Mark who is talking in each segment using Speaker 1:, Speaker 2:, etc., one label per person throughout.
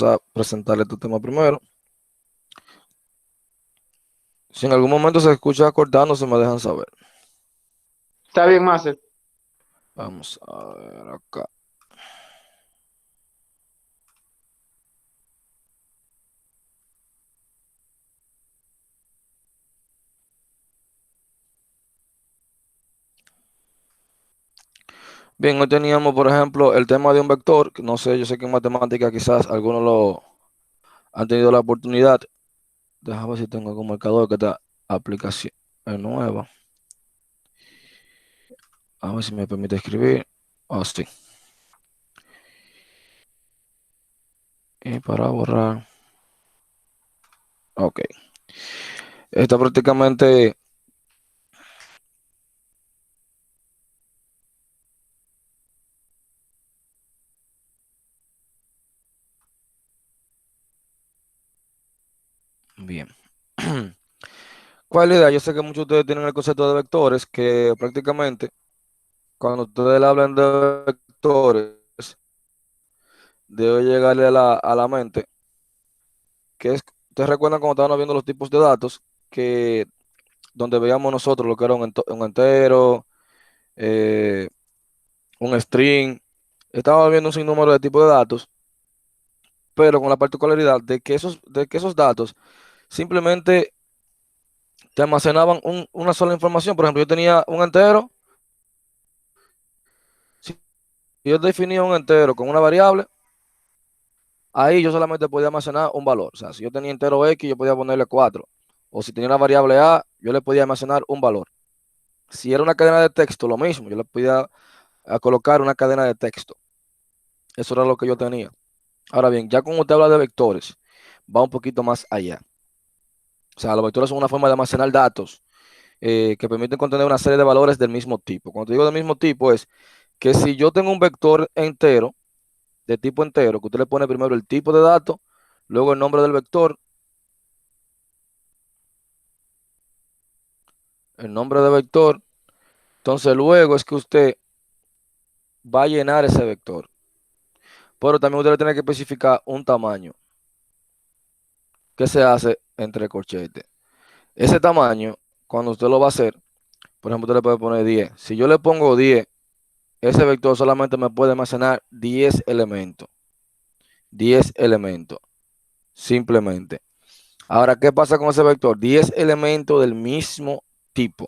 Speaker 1: a presentarle tu tema primero. Si en algún momento se escucha cortándose, me dejan saber.
Speaker 2: Está bien, Máster.
Speaker 1: Vamos a ver acá. Bien, hoy teníamos, por ejemplo, el tema de un vector, que no sé, yo sé que en matemática quizás algunos lo han tenido la oportunidad. Déjame ver si tengo algún marcador que esta aplicación es nueva. A ver si me permite escribir. Oh, sí. Y para borrar. Ok. Esta prácticamente, bien. ¿Cuál es la idea? Yo sé que muchos de ustedes tienen el concepto de vectores, que prácticamente cuando ustedes le hablan de vectores, debe llegarle a la mente, que es, ustedes recuerdan cuando estábamos viendo los tipos de datos, que donde veíamos nosotros lo que era un entero, eh, un string, estábamos viendo un sinnúmero de tipos de datos, pero con la particularidad de que esos datos simplemente te almacenaban una sola información. Por ejemplo, yo tenía un entero, si yo definía un entero con una variable, ahí yo solamente podía almacenar un valor. O sea, si yo tenía entero X, yo podía ponerle 4. O si tenía una variable A, yo le podía almacenar un valor. Si era una cadena de texto, lo mismo, yo le podía colocar una cadena de texto. Eso era lo que yo tenía. Ahora bien, ya como usted habla de vectores, va un poquito más allá. O sea, los vectores son una forma de almacenar datos que permiten contener una serie de valores del mismo tipo. Cuando te digo del mismo tipo es que si yo tengo un vector entero, de tipo entero, que usted le pone primero el tipo de dato, luego el nombre del vector, el nombre del vector, entonces luego es que usted va a llenar ese vector. Pero también usted le tiene que especificar un tamaño que se hace entre corchetes. Ese tamaño, cuando usted lo va a hacer, por ejemplo, usted le puede poner 10. Si yo le pongo 10, ese vector solamente me puede almacenar 10 elementos. 10 elementos, simplemente. Ahora, ¿qué pasa con ese vector? 10 elementos del mismo tipo.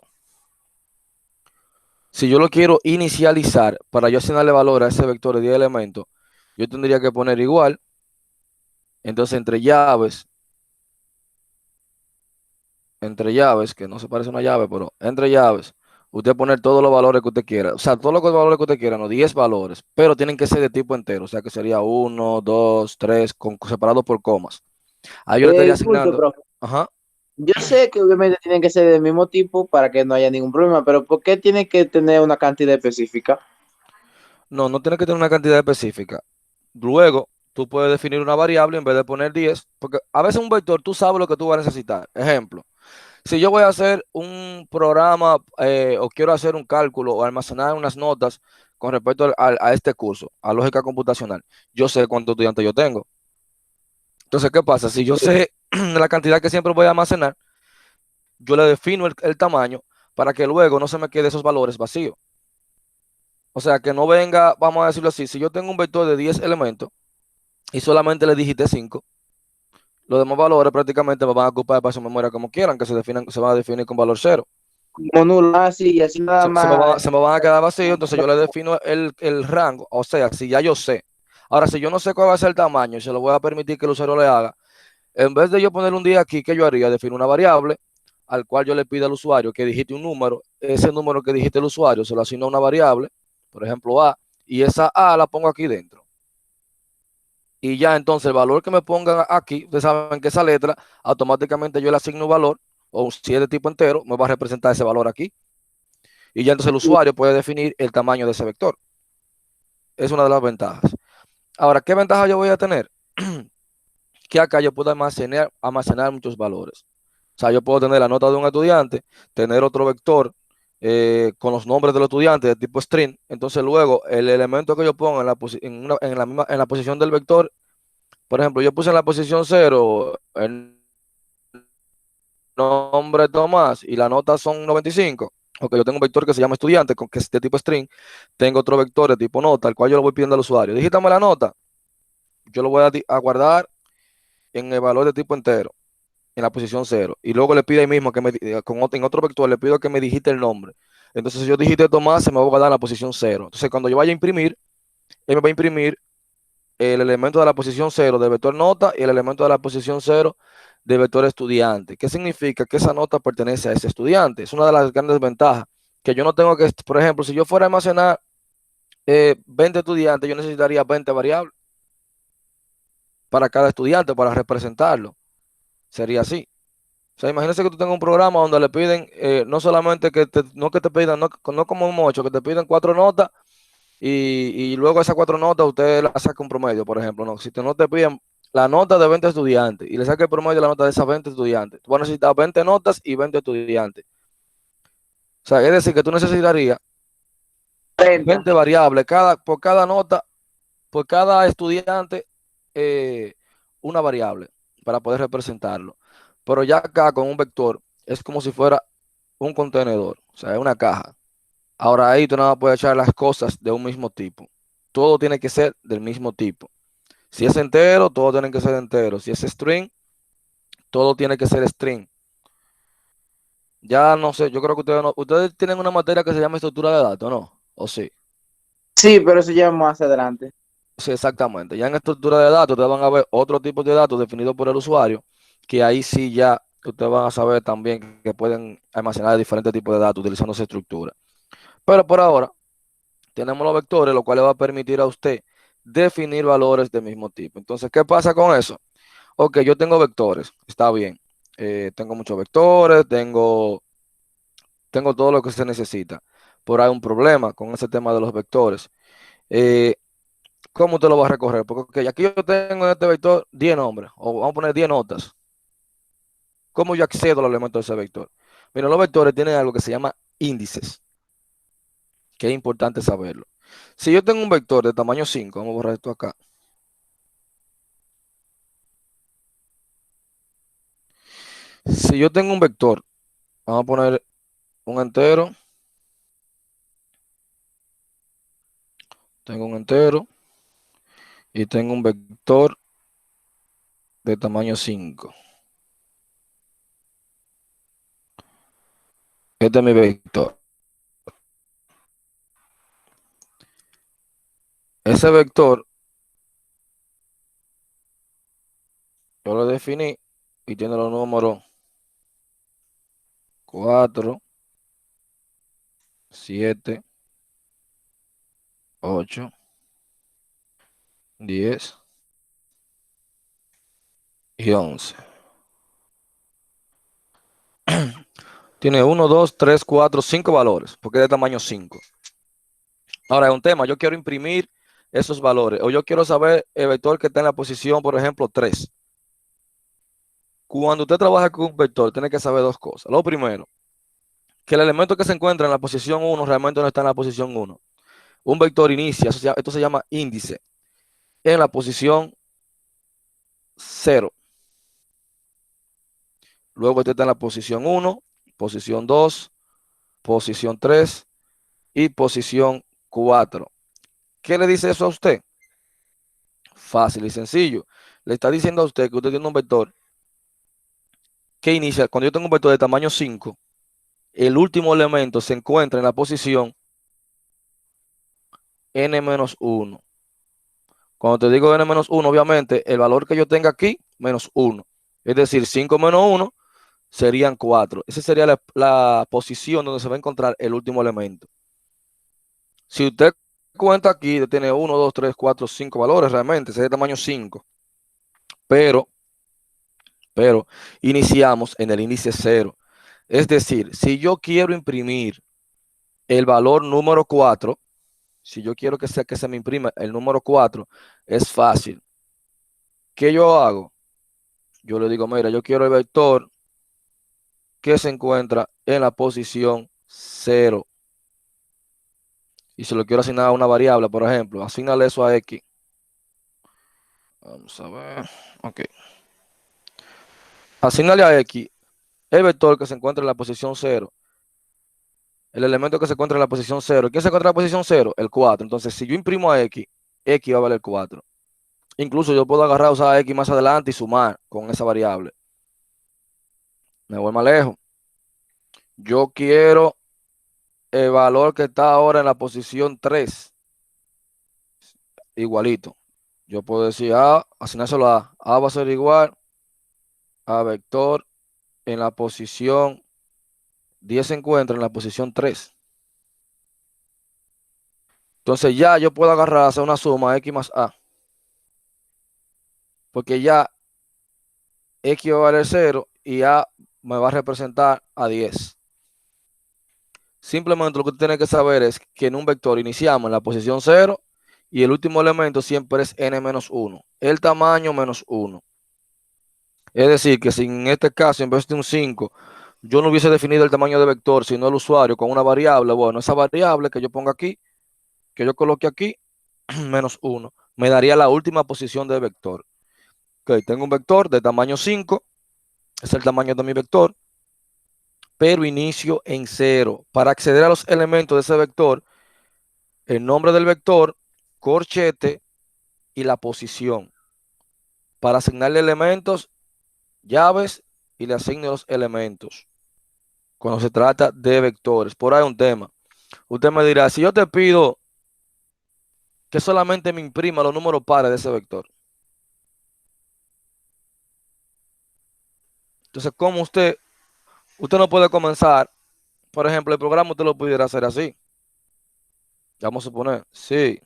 Speaker 1: Si yo lo quiero inicializar para yo asignarle valor a ese vector de 10 elementos, yo tendría que poner igual. Entonces, entre llaves, que no se parece a una llave, pero entre llaves, usted poner todos los valores que usted quiera. O sea, todos los valores que usted quiera, no 10 valores, pero tienen que ser de tipo entero. O sea, que sería uno, 2, 3, separados por comas. Ahí yo le estaría
Speaker 2: Disculpe,
Speaker 1: asignando.
Speaker 2: profe.
Speaker 1: Ajá.
Speaker 2: Yo sé que obviamente tienen que ser del mismo tipo para que no haya ningún problema, pero ¿por qué tiene que tener una cantidad específica?
Speaker 1: No, no tiene que tener una cantidad específica. Luego, tú puedes definir una variable en vez de poner 10, porque a veces un vector tú sabes lo que tú vas a necesitar. Ejemplo, si yo voy a hacer un programa o quiero hacer un cálculo o almacenar unas notas con respecto a este curso, a lógica computacional, yo sé cuántos estudiantes yo tengo. Entonces, ¿qué pasa? Si yo sé la cantidad que siempre voy a almacenar, yo le defino el tamaño para que luego no se me quede esos valores vacíos. O sea, que no venga, vamos a decirlo así, si yo tengo un vector de 10 elementos y solamente le digité 5, los demás valores prácticamente me van a ocupar espacio de memoria como quieran, que se van a definir con valor cero.
Speaker 2: Como nula, así y así nada
Speaker 1: Se me
Speaker 2: más.
Speaker 1: van, se me van a quedar vacíos, entonces yo le defino el rango, o sea, si ya yo sé. Ahora, si yo no sé cuál va a ser el tamaño y se lo voy a permitir que el usuario le haga, en vez de yo poner un día aquí, ¿qué yo haría? Definir una variable al cual yo le pido al usuario que digite un número, ese número que digite el usuario se lo asigno a una variable, por ejemplo A, y esa A la pongo aquí dentro. Y ya entonces el valor que me pongan aquí, ustedes saben que esa letra, automáticamente yo le asigno un valor, o si es de tipo entero, me va a representar ese valor aquí. Y ya entonces el usuario puede definir el tamaño de ese vector. Es una de las ventajas. Ahora, ¿qué ventaja yo voy a tener? Que acá yo puedo almacenar muchos valores. O sea, yo puedo tener la nota de un estudiante, tener otro vector con los nombres de los estudiantes de tipo string. Entonces luego el elemento que yo pongo en la posición del vector Por ejemplo, yo puse en la posición 0 el nombre Tomás y la nota son 95. Ok, yo tengo un vector que se llama estudiante, que es de tipo string. Tengo otro vector de tipo nota, al cual yo lo voy pidiendo al usuario. Dígitame la nota. Yo lo voy a guardar en el valor de tipo entero, en la posición 0. Y luego le pido ahí mismo que en otro vector le pido que me digite el nombre. Entonces, si yo digite Tomás, se me va a guardar en la posición 0. Entonces, cuando yo vaya a imprimir, él me va a imprimir el elemento de la posición 0 del vector nota y el elemento de la posición 0 del vector estudiante. ¿Qué significa? Que esa nota pertenece a ese estudiante. Es una de las grandes ventajas. Que yo no tengo que, por ejemplo, si yo fuera a almacenar 20 estudiantes, yo necesitaría 20 variables para cada estudiante, para representarlo. Sería así. O sea, imagínense que tú tengas un programa donde le piden, no solamente no que te pidan, no como un mocho, que te piden 4 notas y luego esas 4 notas usted la saca un promedio, por ejemplo. No, si no te piden la nota de 20 estudiantes y le saca el promedio de la nota de esas 20 estudiantes, tú vas a necesitar 20 notas y 20 estudiantes. O sea, es decir, que tú necesitarías
Speaker 2: 30.
Speaker 1: 20 variables por cada nota, por cada estudiante, eh, una variable para poder representarlo. Pero ya acá con un vector es como si fuera un contenedor, o sea, es una caja. Ahora ahí tú nada más puedes echar las cosas de un mismo tipo. Todo tiene que ser del mismo tipo. Si es entero, todo tiene que ser entero. Si es string, todo tiene que ser string. Ya no sé, yo creo que ustedes tienen una materia que se llama estructura de datos, ¿no? ¿O sí?
Speaker 2: Sí, pero eso ya más adelante.
Speaker 1: Sí, exactamente. Ya en estructura de datos ustedes van a ver otro tipo de datos definidos por el usuario, que ahí sí ya ustedes van a saber también que pueden almacenar diferentes tipos de datos utilizando esa estructura. Pero por ahora tenemos los vectores, lo cual le va a permitir a usted definir valores del mismo tipo. Entonces, ¿qué pasa con eso? Ok, yo tengo vectores, está bien. Tengo muchos vectores, tengo todo lo que se necesita. Pero hay un problema con ese tema de los vectores. Eh, ¿Cómo usted lo va a recorrer? Porque ok, aquí yo tengo en este vector 10 nombres, o vamos a poner 10 notas. ¿Cómo yo accedo al elemento de ese vector? Mira, los vectores tienen algo que se llama índices, que es importante saberlo. Si yo tengo un vector de tamaño 5, vamos a borrar esto acá. Si yo tengo un vector, vamos a poner un entero, tengo un entero y tengo un vector de tamaño 5. Este es mi vector. Ese vector yo lo definí y tiene los números 4, 7, 8, 10 y 11. Tiene 1, 2, 3, 4, 5 valores, porque es de tamaño 5. Ahora es un tema, yo quiero imprimir esos valores, o yo quiero saber el vector que está en la posición, por ejemplo, 3. Cuando usted trabaja con un vector, tiene que saber dos cosas. Lo primero, que el elemento que se encuentra en la posición 1 realmente no está en la posición 1. Un vector inicia, esto se llama índice, en la posición 0. Luego usted está en la posición 1, posición 2, posición 3 y posición 4. ¿Qué le dice eso a usted? Fácil y sencillo. Le está diciendo a usted que usted tiene un vector que inicia, cuando yo tengo un vector de tamaño 5, el último elemento se encuentra en la posición n-1. Cuando te digo n-1, obviamente, el valor que yo tenga aquí, menos 1. Es decir, 5 menos 1 serían 4. Esa sería la posición donde se va a encontrar el último elemento. Si usted cuenta aquí, tiene 1, 2, 3, 4, 5 valores realmente, ese es de tamaño 5. Pero, pero, iniciamos en el índice 0. Es decir, si yo quiero imprimir el valor número 4, si yo quiero que se me imprima el número 4, es fácil. ¿Qué yo hago? Yo le digo, mira, yo quiero el vector que se encuentra en la posición 0. Y si lo quiero asignar a una variable, por ejemplo, asignale eso a X. Vamos a ver. Ok. Asignale a X el vector que se encuentra en la posición cero. El elemento que se encuentra en la posición cero. ¿Quién se encuentra en la posición cero? El 4. Entonces, si yo imprimo a X, X va a valer 4. Incluso yo puedo agarrar, usar a X más adelante y sumar con esa variable. Me voy más lejos. Yo quiero el valor que está ahora en la posición 3. Igualito. Yo puedo decir A, asignárselo a A. A va a ser igual a vector en la posición 10 se encuentra en la posición 3. Entonces ya yo puedo agarrar, hacer una suma X más A. Porque ya X va a valer 0 y A me va a representar a 10. Simplemente lo que tiene que saber es que en un vector iniciamos en la posición 0 y el último elemento siempre es n-1. El tamaño menos 1. Es decir, que si en este caso, en vez de un 5, yo no hubiese definido el tamaño de vector, sino el usuario con una variable, bueno, esa variable que yo ponga aquí, que yo coloque aquí, menos 1, me daría la última posición del vector. Ok, tengo un vector de tamaño 5, es el tamaño de mi vector, pero inicio en 0. Para acceder a los elementos de ese vector, el nombre del vector, corchete y la posición. Para asignarle elementos, llaves y le asigno los elementos. Cuando se trata de vectores, por ahí un tema. Usted me dirá, si yo te pido que solamente me imprima los números pares de ese vector. Entonces, ¿cómo usted no puede comenzar? Por ejemplo, el programa usted lo pudiera hacer así. Vamos a suponer, sí,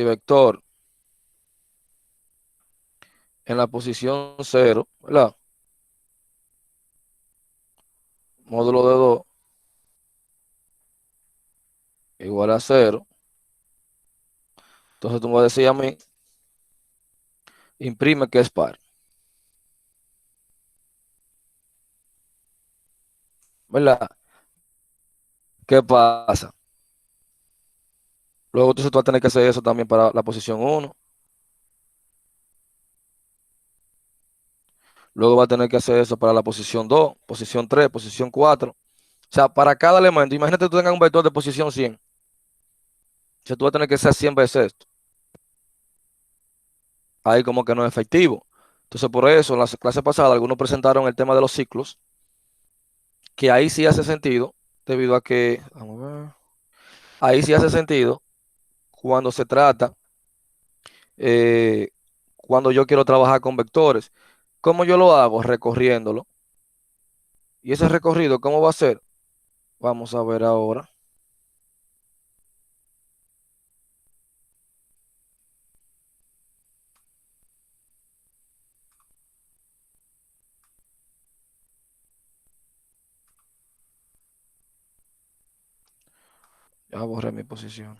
Speaker 1: vector en la posición 0, ¿verdad? Módulo de 2 igual a 0. Entonces tú me vas a decir a mí, imprime que es par, ¿verdad? ¿Qué pasa? Luego tú vas a tener que hacer eso también para la posición 1. Luego va a tener que hacer eso para la posición 2, posición 3, posición 4. O sea, para cada elemento, imagínate que tú tengas un vector de posición 100. O sea, tú vas a tener que hacer 100 veces esto. Ahí como que no es efectivo. Entonces, por eso, en la clase pasada, algunos presentaron el tema de los ciclos, que ahí sí hace sentido, debido a que, vamos a ver, ahí sí hace sentido cuando se trata, eh, cuando yo quiero trabajar con vectores. ¿Cómo yo lo hago? Recorriéndolo. ¿Y ese recorrido cómo va a ser? Vamos a ver ahora. Ya borré mi posición.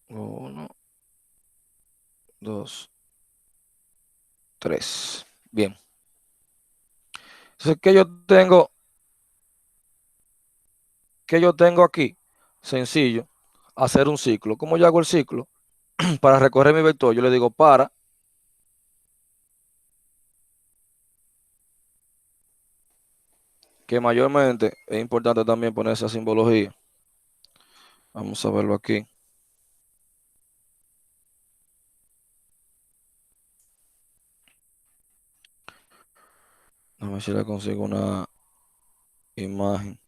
Speaker 1: Uno, dos, tres. Bien. Entonces, qué yo tengo aquí? Sencillo. Hacer un ciclo. ¿Cómo yo hago el ciclo? Para recorrer mi vector, yo le digo para, que mayormente es importante también poner esa simbología. Vamos a verlo aquí. A ver si le consigo una imagen.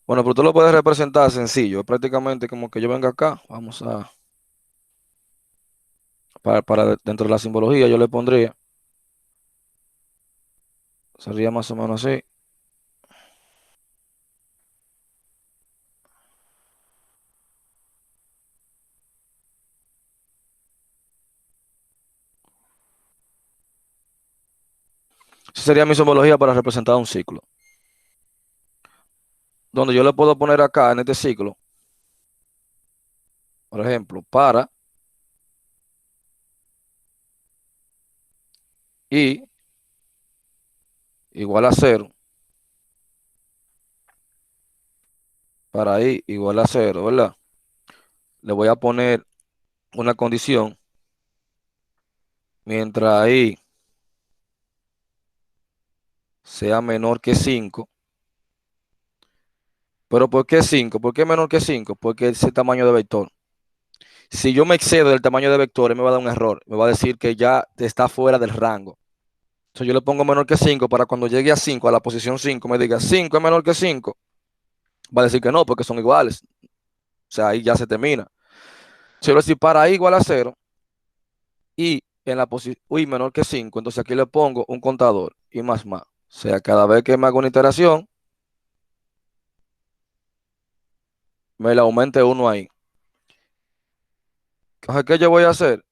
Speaker 1: Bueno, pero tú lo puedes representar sencillo. Es prácticamente como que yo venga acá. Vamos a, para dentro de la simbología, yo le pondría, sería más o menos así. sería mi simbología para representar un ciclo. Donde yo le puedo poner acá en este ciclo, por ejemplo, para i igual a cero, para i igual a cero, ¿verdad? Le voy a poner una condición mientras i sea menor que 5. ¿Pero por qué 5? ¿Por qué menor que 5? Porque es el tamaño de vector. Si yo me excedo del tamaño de vector, él me va a dar un error. Me va a decir que ya está fuera del rango. Entonces yo le pongo menor que 5 para cuando llegue a 5, a la posición 5, me diga 5 es menor que 5. Va a decir que no, porque son iguales. O sea, ahí ya se termina. Si yo le decir para i igual a cero y en la posición y menor que 5, entonces aquí le pongo un contador y más más. O sea, cada vez que me hago una iteración, me le aumente uno ahí. Entonces, ¿qué yo voy a hacer?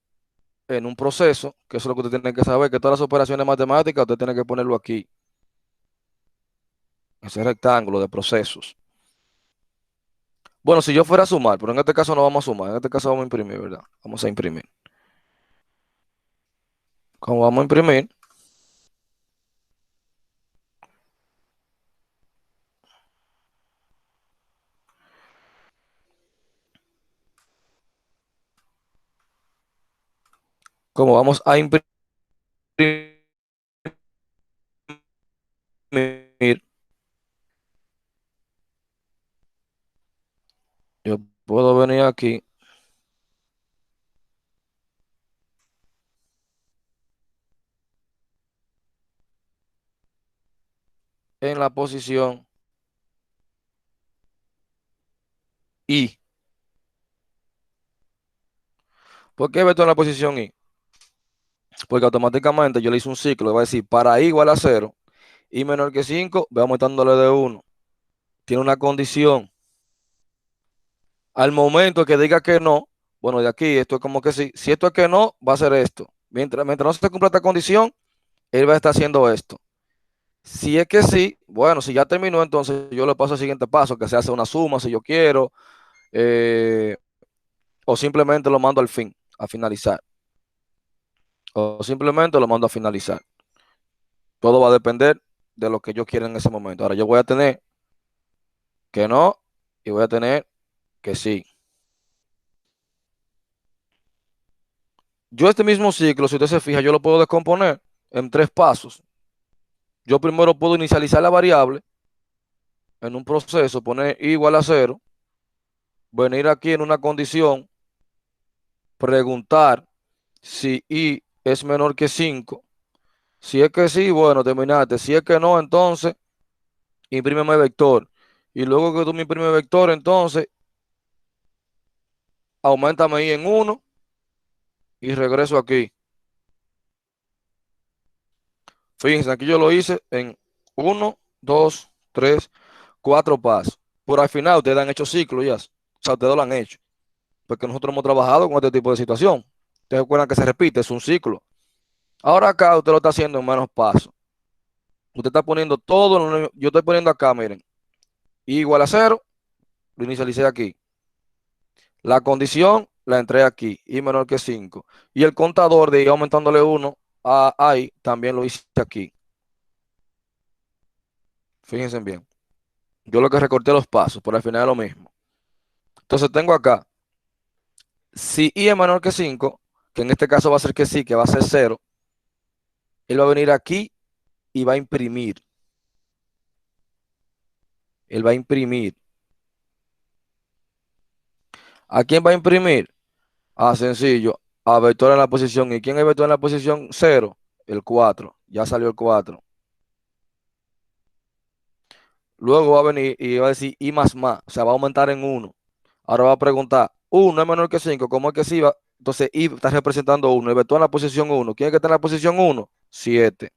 Speaker 1: En un proceso, que eso es lo que usted tiene que saber, que todas las operaciones matemáticas usted tiene que ponerlo aquí, ese rectángulo de procesos. Bueno, si yo fuera a sumar, pero en este caso no vamos a sumar, en este caso vamos a imprimir, ¿verdad? Vamos a imprimir. Como vamos a imprimir, como vamos a imprimir, yo puedo venir aquí en la posición I. ¿Por qué meto en la posición I? Porque automáticamente yo le hice un ciclo, le voy a decir para i igual a cero, i menor que 5, voy aumentándole de 1. Tiene una condición. Al momento que diga que no, bueno, de aquí esto es como que sí. Si esto es que no, va a ser esto. Mientras no se cumpla esta condición, él va a estar haciendo esto. Si es que sí, bueno, si ya terminó, entonces yo le paso al siguiente paso, que se hace una suma si yo quiero, eh, o simplemente lo mando al fin, a finalizar. O simplemente lo mando a finalizar. Todo va a depender de lo que yo quiera en ese momento. Ahora yo voy a tener que no y voy a tener que sí. Yo este mismo ciclo, si usted se fija, yo lo puedo descomponer en 3 pasos. Yo primero puedo inicializar la variable en un proceso, poner i igual a cero, venir aquí en una condición, preguntar si i es menor que 5. Si es que sí, bueno, terminaste. Si es que no, entonces imprímeme vector. Y luego que tú me imprimes vector, entonces aumentame i en 1 y regreso aquí. Fíjense, aquí yo lo hice en 1, 2, 3, 4 pasos. Por al final ustedes han hecho ciclos ya. O sea, ustedes lo han hecho. Porque nosotros hemos trabajado con este tipo de situación. Ustedes recuerdan que se repite, es un ciclo. Ahora acá usted lo está haciendo en menos pasos. Usted está poniendo todo, yo estoy poniendo acá, miren, i igual a cero, lo inicialicé aquí. La condición la entré aquí, i menor que 5. Y el contador de ir aumentándole 1 a ahí, también lo hice aquí. Fíjense bien. Yo lo que recorté los pasos, pero al final es lo mismo. Entonces tengo acá, si i es menor que 5, que en este caso va a ser que sí, que va a ser 0, él va a venir aquí y va a imprimir. Él va a imprimir. ¿A quién va a imprimir? Ah, sencillo. A vector en la posición. ¿Y quién es vector en la posición 0? El 4. Ya salió el 4. Luego va a venir y va a decir i más más. O sea, va a aumentar en 1. Ahora va a preguntar, 1 es menor que 5. ¿Cómo es que sí va? Entonces i está representando 1. El vector en la posición 1. ¿Quién es que está en la posición 1? 7.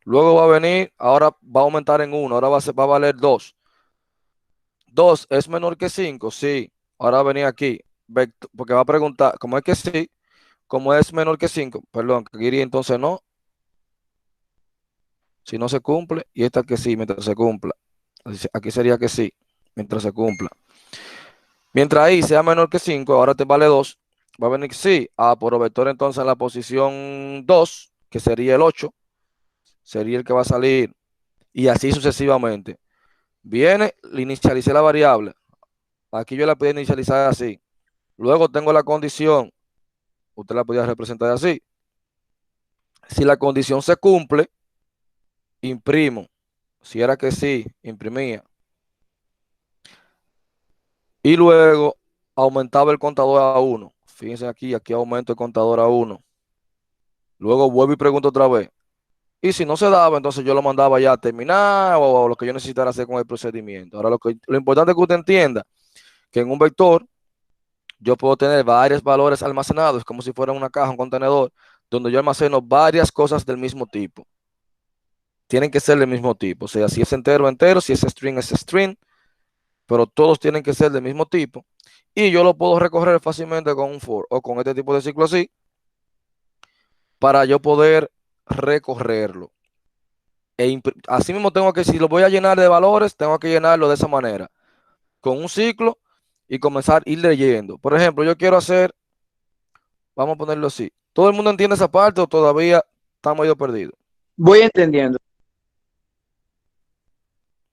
Speaker 1: Luego va a venir, ahora va a aumentar en 1. Ahora va a valer 2. 2 es menor que 5. Sí. Ahora va a venir aquí. Porque va a preguntar, ¿cómo es que sí? Como es menor que 5, perdón, que iría entonces no. si no se cumple, y esta que sí, mientras se cumpla. Aquí sería que sí, mientras se cumpla. Mientras i sea menor que 5, ahora te vale 2, va a venir sí. Por vector entonces en la posición 2, que sería el 8, sería el que va a salir, y así sucesivamente. Viene, le inicialicé la variable. Aquí yo la puedo inicializar así. Luego tengo la condición, usted la podría representar así. Si la condición se cumple, imprimo. Si era que sí, imprimía. Y luego aumentaba el contador a 1. Fíjense aquí aumento el contador a 1. Luego vuelvo y pregunto otra vez. Y si no se daba, entonces yo lo mandaba ya a terminar o lo que yo necesitara hacer con el procedimiento. Ahora lo importante es que usted entienda que en un vector yo puedo tener varios valores almacenados, como si fuera una caja, un contenedor, donde yo almaceno varias cosas del mismo tipo. Tienen que ser del mismo tipo. O sea, si es entero, entero, si es string, pero todos tienen que ser del mismo tipo. Y yo lo puedo recorrer fácilmente con un for o con este tipo de ciclo así, para yo poder recorrerlo. Así mismo tengo que, si lo voy a llenar de valores, tengo que llenarlo de esa manera, con un ciclo y comenzar a ir leyendo. Por ejemplo, yo quiero hacer, vamos a ponerlo así. ¿Todo el mundo entiende esa parte o todavía estamos medio perdidos?
Speaker 2: Voy entendiendo.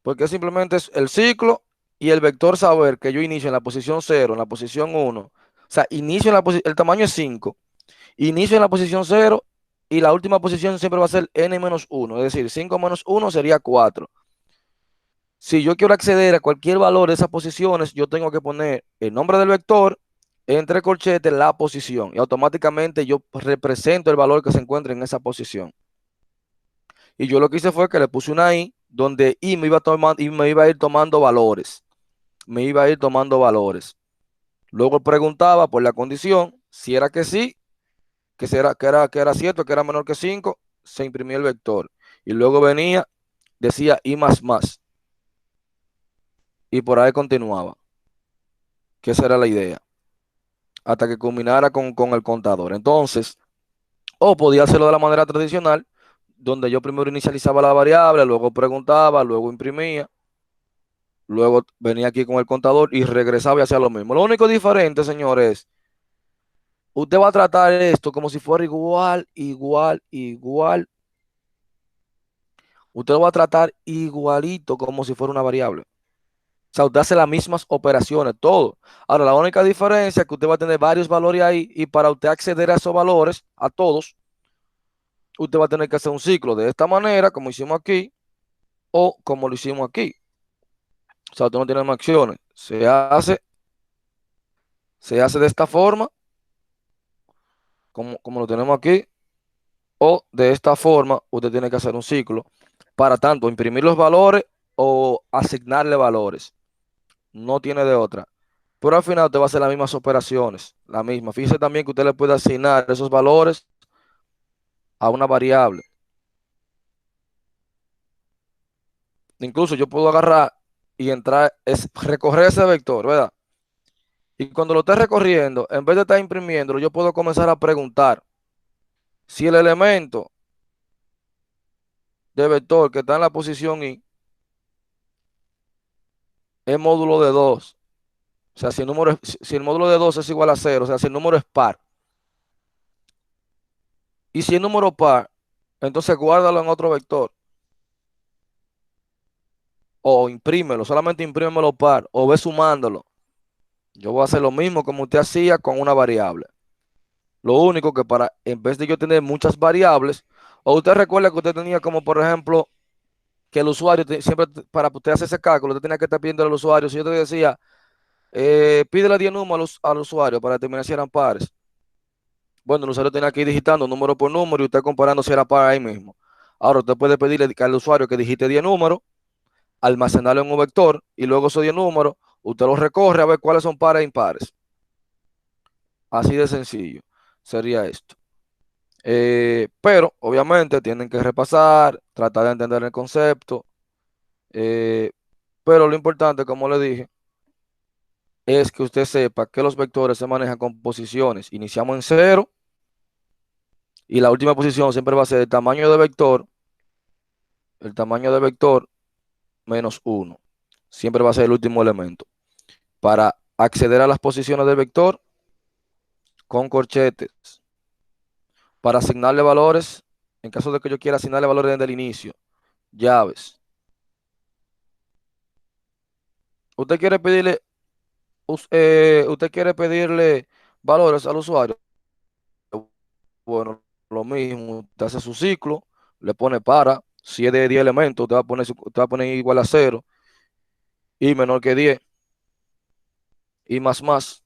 Speaker 1: Porque simplemente es el ciclo y el vector saber que yo inicio en la posición 0, en la posición 1. O sea, inicio en la posición, el tamaño es 5. Inicio en la posición 0 y la última posición siempre va a ser n-1. Es decir, 5 menos 1 sería 4. Si yo quiero acceder a cualquier valor de esas posiciones, yo tengo que poner el nombre del vector, entre corchetes, la posición. Y automáticamente yo represento el valor que se encuentra en esa posición. Y yo lo que hice fue que le puse una i, donde i me iba a ir tomando valores. Me iba a ir tomando valores. Luego preguntaba por la condición, si era que sí, que era cierto, que era menor que 5, se imprimía el vector. Y luego venía, decía i más más. Y por ahí continuaba, que esa era la idea, hasta que culminara con el contador. Entonces, o podía hacerlo de la manera tradicional, donde yo primero inicializaba la variable, luego preguntaba, luego imprimía, luego venía aquí con el contador y regresaba y hacía lo mismo. Lo único diferente, señores, usted va a tratar esto como si fuera igual, igual, igual. Usted lo va a tratar igualito como si fuera una variable. O sea, usted hace las mismas operaciones, todo. Ahora, la única diferencia es que usted va a tener varios valores ahí y para usted acceder a esos valores, a todos, usted va a tener que hacer un ciclo de esta manera, como hicimos aquí, o como lo hicimos aquí. O sea, usted no tiene más acciones. Se hace de esta forma, como lo tenemos aquí, o de esta forma, usted tiene que hacer un ciclo para tanto imprimir los valores o asignarle valores. No tiene de otra. Pero al final usted va a hacer las mismas operaciones, la misma. Fíjese también que usted le puede asignar esos valores a una variable. Incluso yo puedo agarrar y entrar, recorrer ese vector, ¿verdad? Y cuando lo esté recorriendo, en vez de estar imprimiéndolo, yo puedo comenzar a preguntar si el elemento de vector que está en la posición i es módulo de 2. O sea, si el módulo de 2 es igual a 0, o sea, si el número es par. Y si el número par, entonces guárdalo en otro vector. O imprímelo, solamente imprímelo par. O ve sumándolo. Yo voy a hacer lo mismo como usted hacía con una variable. Lo único que en vez de yo tener muchas variables, o usted recuerda que usted tenía como, por ejemplo, que el usuario, siempre para usted hacer ese cálculo, usted tenía que estar pidiendo al usuario. Si yo te decía, pídele 10 números al usuario para determinar si eran pares. Bueno, el usuario tenía que ir digitando número por número y usted comparando si era par ahí mismo. Ahora usted puede pedirle al usuario que digite 10 números, almacenarlo en un vector y luego esos 10 números, usted los recorre a ver cuáles son pares e impares. Así de sencillo sería esto. Pero obviamente tienen que repasar, tratar de entender el concepto. eh, pero lo importante, como le dije, es que usted sepa que los vectores se manejan con posiciones. Iniciamos en cero y la última posición siempre va a ser el tamaño de vector el tamaño de vector menos 1. Siempre va a ser el último elemento. Para acceder a las posiciones del vector con corchetes. Para asignarle valores, en caso de que yo quiera asignarle valores desde el inicio, llaves. Usted quiere pedirle valores al usuario. Bueno, lo mismo, usted hace su ciclo, le pone para, si es de 10 elementos, usted va a poner igual a 0, y menor que 10, y más.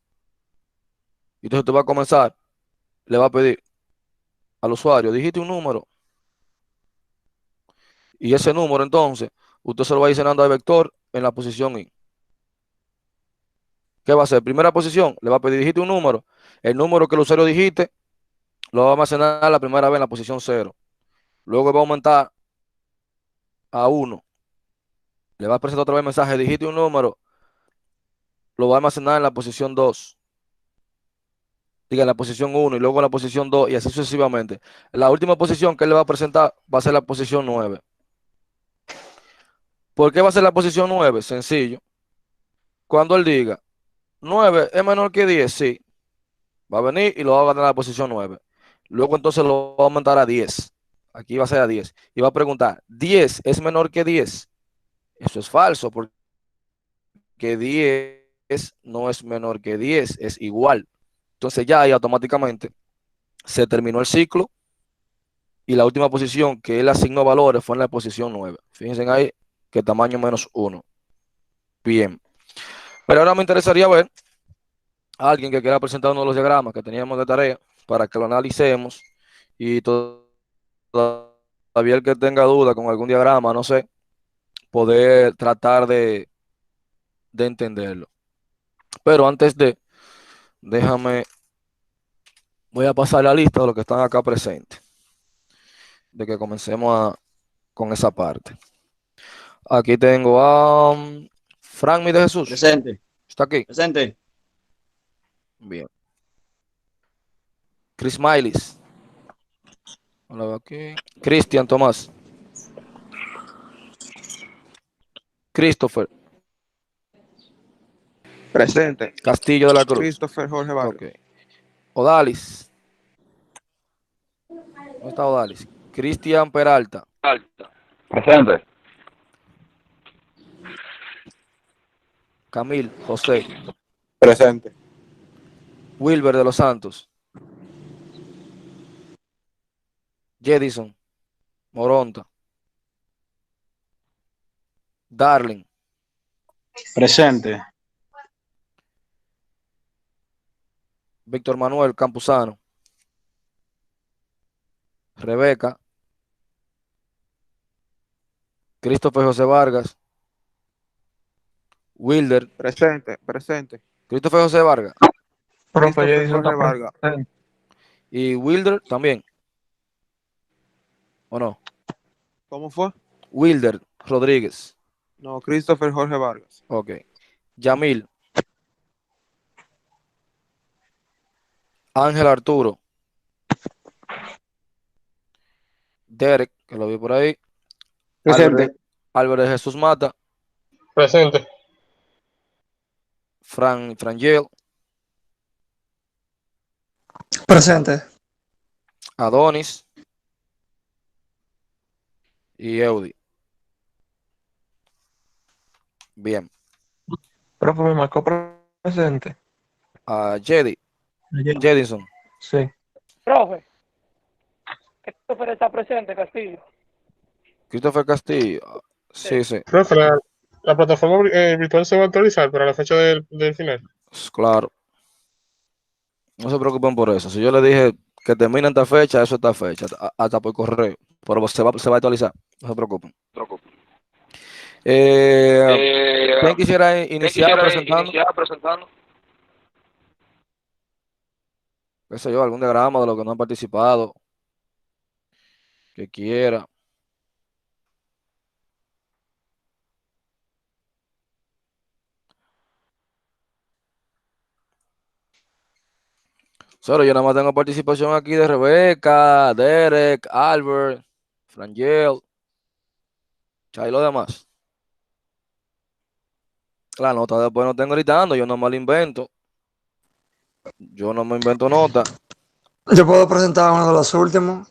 Speaker 1: Y entonces usted va a comenzar, le va a pedir al usuario, digite un número, y ese número entonces, usted se lo va a ir llenando al vector en la posición I. ¿Qué va a hacer? Primera posición, le va a pedir digite un número, el número que el usuario digite, lo va a almacenar la primera vez en la posición 0. Luego va a aumentar a 1. Le va a presentar otra vez mensaje, digite un número, lo va a almacenar en la posición 2. Diga, en la posición 1 y luego en la posición 2 y así sucesivamente. La última posición que él le va a presentar va a ser la posición 9. ¿Por qué va a ser la posición 9? Sencillo. Cuando él diga 9 es menor que 10, sí, va a venir y lo va a ganar a la posición 9. Luego entonces lo va a aumentar a 10. Aquí va a ser a 10. Y va a preguntar, ¿10 es menor que 10? Eso es falso porque 10 no es menor que 10, es igual. Entonces ya ahí automáticamente se terminó el ciclo y la última posición que él asignó valores fue en la posición 9. Fíjense ahí que tamaño menos 1. Bien. Pero ahora me interesaría ver a alguien que quiera presentar uno de los diagramas que teníamos de tarea para que lo analicemos y todavía el que tenga duda con algún diagrama, no sé, poder tratar de entenderlo. Pero antes déjame, voy a pasar la lista de los que están acá presentes, de que comencemos con esa parte. Aquí tengo a Frank de Jesús.
Speaker 2: Presente,
Speaker 1: ¿Está aquí?
Speaker 2: presente,
Speaker 1: Bien. Chris Miles. Hola, aquí. Cristian Tomás. Christopher.
Speaker 3: Presente.
Speaker 1: Castillo de la Cruz.
Speaker 3: Christopher Jorge Vargas.
Speaker 1: Ok. Odalis. ¿Dónde está Odalis? Cristian Peralta.
Speaker 4: Presente.
Speaker 1: Camil José.
Speaker 3: Presente.
Speaker 1: Wilber de los Santos. Jedison Moronta. Darling.
Speaker 2: presente,
Speaker 1: Víctor Manuel Campuzano. Rebeca. Christopher José Vargas. Wilder.
Speaker 3: Presente. Presente.
Speaker 1: Christopher José Vargas.
Speaker 4: Profe
Speaker 3: Christopher
Speaker 4: Edison
Speaker 3: Jorge
Speaker 4: está
Speaker 3: Vargas.
Speaker 4: presente.
Speaker 1: Y Wilder también. ¿O no?
Speaker 3: ¿Cómo fue?
Speaker 1: Wilder Rodríguez.
Speaker 3: No, Christopher Jorge Vargas.
Speaker 1: Ok. Yamil. Ángel Arturo. Derek, que lo vi por ahí.
Speaker 2: presente,
Speaker 1: Álvarez Jesús Mata.
Speaker 4: Presente.
Speaker 1: Frangel.
Speaker 5: Presente.
Speaker 1: Adonis. Y Eudi. Bien.
Speaker 4: Profe, me marcó presente.
Speaker 1: Jedi. Jedison.
Speaker 4: Sí.
Speaker 6: Profe, Christopher está presente, Castillo.
Speaker 1: Christopher Castillo. Sí, sí.
Speaker 7: Profe, la plataforma virtual se va a actualizar para la fecha del final.
Speaker 1: Claro. No se preocupen por eso. Si yo le dije que termina en esta fecha, eso está fecha. Hasta por correo. Pero se va a actualizar. No se preocupen. ¿Quién quisiera iniciar presentando? Qué sé yo, algún diagrama de los que no han participado. Que quiera. Solo yo nada más tengo participación aquí de Rebeca, Derek, Albert, Frangel. ¿Chay lo demás? La nota después no tengo gritando, yo no me la invento. Yo no me invento nota.
Speaker 5: Yo puedo presentar uno de los últimos.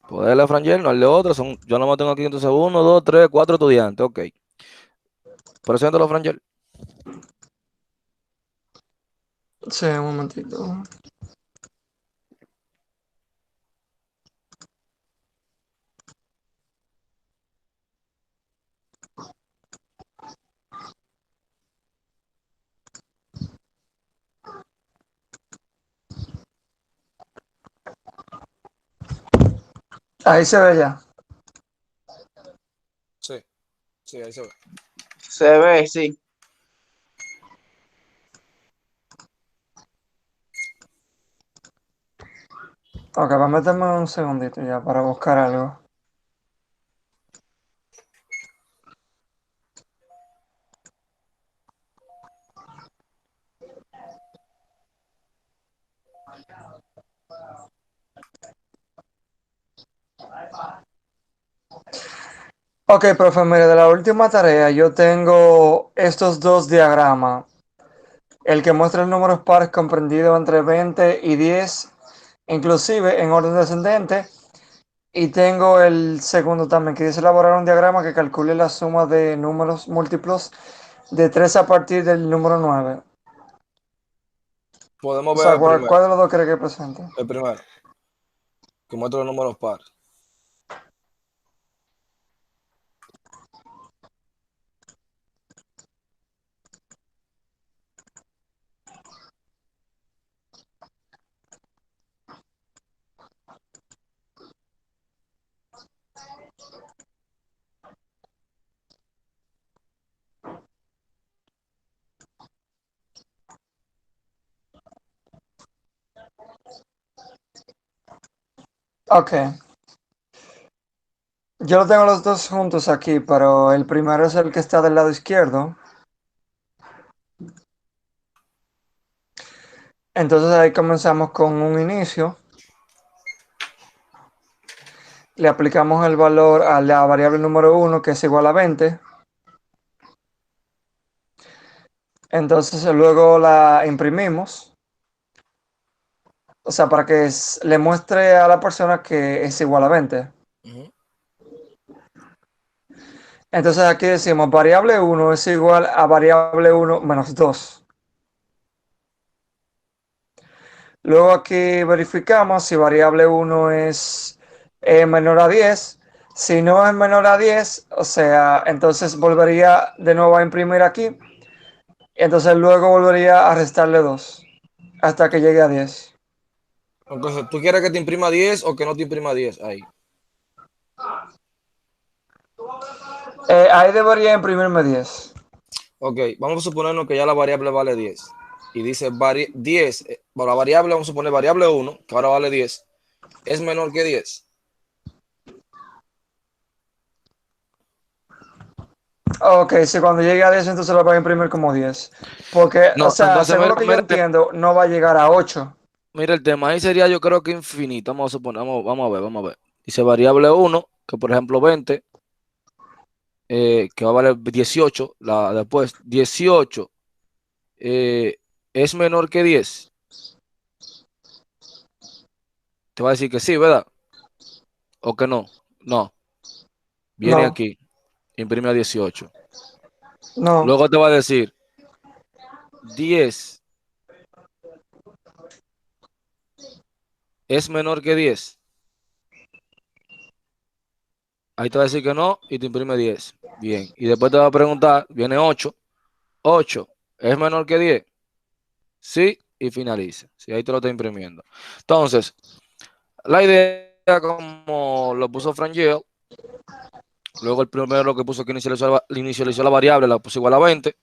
Speaker 1: Poderle a Frangel, no al de otro. Yo no me tengo aquí entonces 1, 2, 3, 4 estudiantes. Ok. Preséntalo, Frangel.
Speaker 5: Sí, un momentito. Ahí se ve ya.
Speaker 1: Sí, sí, ahí se ve.
Speaker 2: Se ve, sí.
Speaker 5: Ok, permíteme un segundito ya para buscar algo. Ok, profe, mire, de la última tarea yo tengo estos dos diagramas. El que muestra el número pares comprendido entre 20 y 10, inclusive en orden descendente. Y tengo el segundo también, que dice elaborar un diagrama que calcule la suma de números múltiplos de 3 a partir del número 9.
Speaker 1: Podemos
Speaker 5: O
Speaker 1: ver
Speaker 5: sea, ¿cuál de los dos cree que presente?
Speaker 1: el primero, que muestra los números pares.
Speaker 5: Ok. Yo lo tengo los dos juntos aquí, pero el primero es el que está del lado izquierdo. Entonces ahí comenzamos con un inicio. Le aplicamos el valor a la variable número 1, que es igual a 20. Entonces luego la imprimimos. O sea, para que le muestre a la persona que es igual a 20.
Speaker 1: Ujú.
Speaker 5: Entonces aquí decimos variable 1 es igual a variable 1 menos 2. Luego aquí verificamos si variable 1 es menor a 10. Si no es menor a 10, o sea, entonces volvería de nuevo a imprimir aquí. Entonces luego volvería a restarle 2 hasta que llegue a 10.
Speaker 1: Entonces, ¿tú quieres que te imprima 10 o que no te imprima 10? Ahí.
Speaker 5: Ahí debería imprimirme 10.
Speaker 1: Ok, vamos a suponernos que ya la variable vale 10. Y dice 10, para la variable vamos a suponer variable 1, que ahora vale 10, es menor que 10.
Speaker 5: Ok, si cuando llegue a 10 entonces lo voy a imprimir como 10. Porque, o
Speaker 1: No,
Speaker 5: sea,
Speaker 1: entonces
Speaker 5: según lo que yo entiendo, no va a llegar a 8.
Speaker 1: mira el tema, ahí sería yo creo que infinito. Vamos a suponer, vamos a ver. Dice variable 1, que por ejemplo 20, que va a valer 18, después 18 es menor que 10. Te va a decir que sí, ¿verdad? O que no. No, viene
Speaker 5: No,
Speaker 1: aquí, imprime a 18.
Speaker 5: no,
Speaker 1: Luego te va a decir 10 es menor que 10. Ahí te va a decir que no y te imprime 10. Bien. Y después te va a preguntar, viene 8. 8 es menor que 10. Sí, y finaliza. Sí, ahí te lo está imprimiendo. Entonces, la idea como lo puso Frangel, luego el primero que puso que inicializó la variable, la puso igual a 20.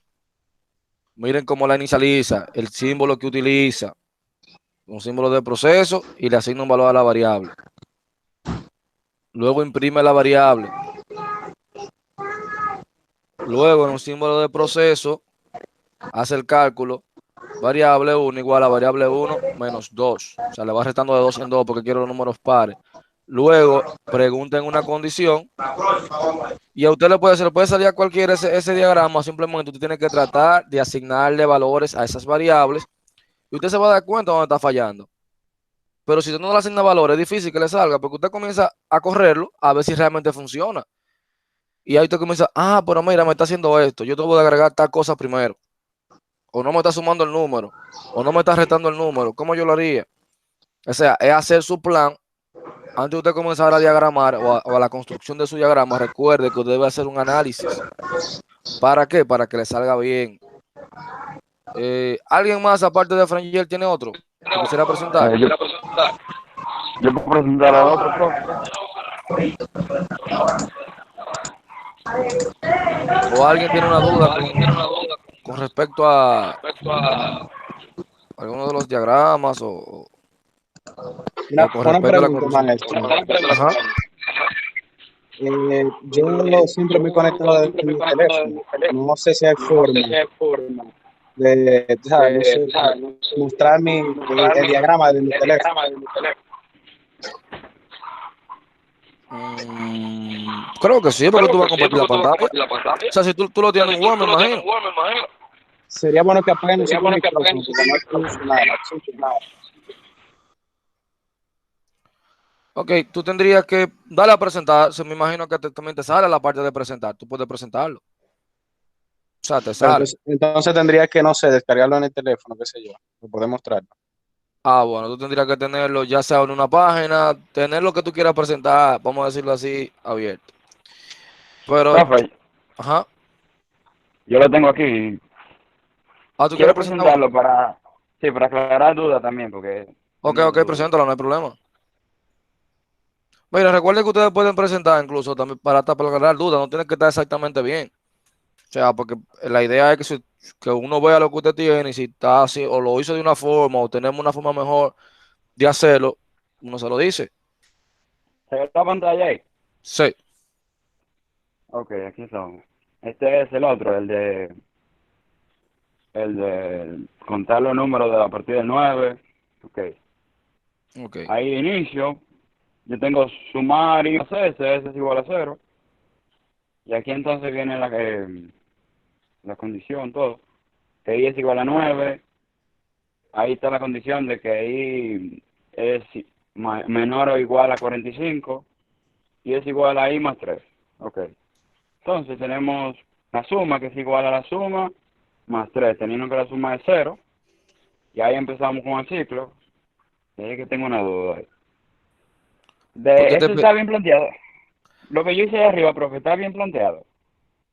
Speaker 1: Miren cómo la inicializa, el símbolo que utiliza, un símbolo de proceso y le asigna un valor a la variable. Luego imprime la variable. Luego en un símbolo de proceso hace el cálculo. Variable 1 igual a variable 1 menos 2. O sea, le va restando de 2 en 2 porque quiero los números pares. Luego pregunten una condición y a usted se le puede salir a cualquiera ese diagrama, simplemente usted tiene que tratar de asignarle valores a esas variables y usted se va a dar cuenta dónde está fallando. Pero si usted no le asigna valores, es difícil que le salga, porque usted comienza a correrlo a ver si realmente funciona. Y ahí usted comienza, pero mira, me está haciendo esto, yo tengo que agregar tal cosa primero. O no me está sumando el número, o no me está restando el número, ¿cómo yo lo haría? O sea, es hacer su plan. Antes de usted comenzar a diagramar o a la construcción de su diagrama, recuerde que usted debe hacer un análisis. ¿Para qué? Para que le salga bien. ¿Alguien más, aparte de Frangel, tiene otro que quisiera presentar?
Speaker 4: Yo puedo presentar a otro, profe.
Speaker 1: ¿O alguien tiene una duda con respecto a alguno de los diagramas o con
Speaker 2: Una
Speaker 1: respecto a la
Speaker 2: pregunta,
Speaker 1: construcción?
Speaker 2: maestro.
Speaker 1: Ajá.
Speaker 2: Yo siempre me conecto desde mi teléfono. No sé si hay forma de, ¿sabes? No sé, mostrar el diagrama de mi teléfono.
Speaker 1: Creo que sí, porque tú vas a compartir la pantalla. O sea, si tú lo tienes en Word, me imagino.
Speaker 2: Sería bueno que apaguen ese micrófono, porque no escucho nada.
Speaker 1: Ok, tú tendrías que darle a presentar. Me imagino que también te sale la parte de presentar. Tú puedes presentarlo. O sea, te
Speaker 2: Pero
Speaker 1: sale.
Speaker 2: entonces tendría que, no sé, descargarlo en el teléfono, qué sé yo, para poder mostrarlo.
Speaker 1: Bueno, tú tendrías que tenerlo ya sea en una página, tener lo que tú quieras presentar, vamos a decirlo así, abierto. Pero,
Speaker 4: Profe,
Speaker 1: ajá.
Speaker 4: yo lo tengo aquí.
Speaker 1: ¿Tú quieres
Speaker 4: Quiero
Speaker 1: presentarlo?
Speaker 4: presentarlo para aclarar dudas también, porque
Speaker 1: Ok,
Speaker 4: tengo dudas.
Speaker 1: preséntalo, no hay problema. Mira, recuerden que ustedes pueden presentar incluso también para aclarar dudas, no tiene que estar exactamente bien. O sea, porque la idea es que uno vea lo que usted tiene y si está así, o lo hizo de una forma, o tenemos una forma mejor de hacerlo, uno se lo dice.
Speaker 4: ¿Se ve la pantalla ahí?
Speaker 1: Sí,
Speaker 4: Ok, aquí son. Este es el otro, el de contar los números de a partir del 9. Ok.
Speaker 1: ok.
Speaker 4: Ahí de inicio, yo tengo sumar y ese es igual a 0. Y aquí entonces viene la condición, todo. Que y es igual a 9. Ahí está la condición de que y es menor o igual a 45. Y es igual a i más 3. Ok. Entonces tenemos la suma, que es igual a la suma, más 3, teniendo que la suma es 0. Y ahí empezamos con el ciclo. Y ahí es que tengo una duda ahí.
Speaker 1: Porque
Speaker 4: Eso está bien planteado. Lo que yo hice ahí arriba, profe, está bien planteado.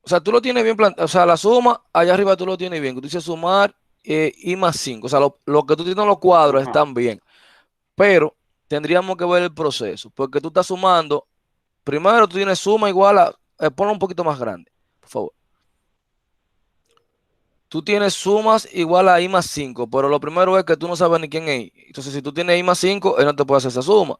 Speaker 1: o sea, tú lo tienes bien planteado. O sea, la suma, allá arriba tú lo tienes bien. Tú dices sumar i más 5. O sea, lo que tú tienes en los cuadros
Speaker 4: Ajá.
Speaker 1: están bien. Pero tendríamos que ver el proceso. Porque tú estás sumando. Primero tú tienes suma igual a. Ponlo un poquito más grande, por favor. Tú tienes sumas igual a i más 5. Pero lo primero es que tú no sabes ni quién es i. Entonces, si tú tienes i más 5, él no te puede hacer esa suma.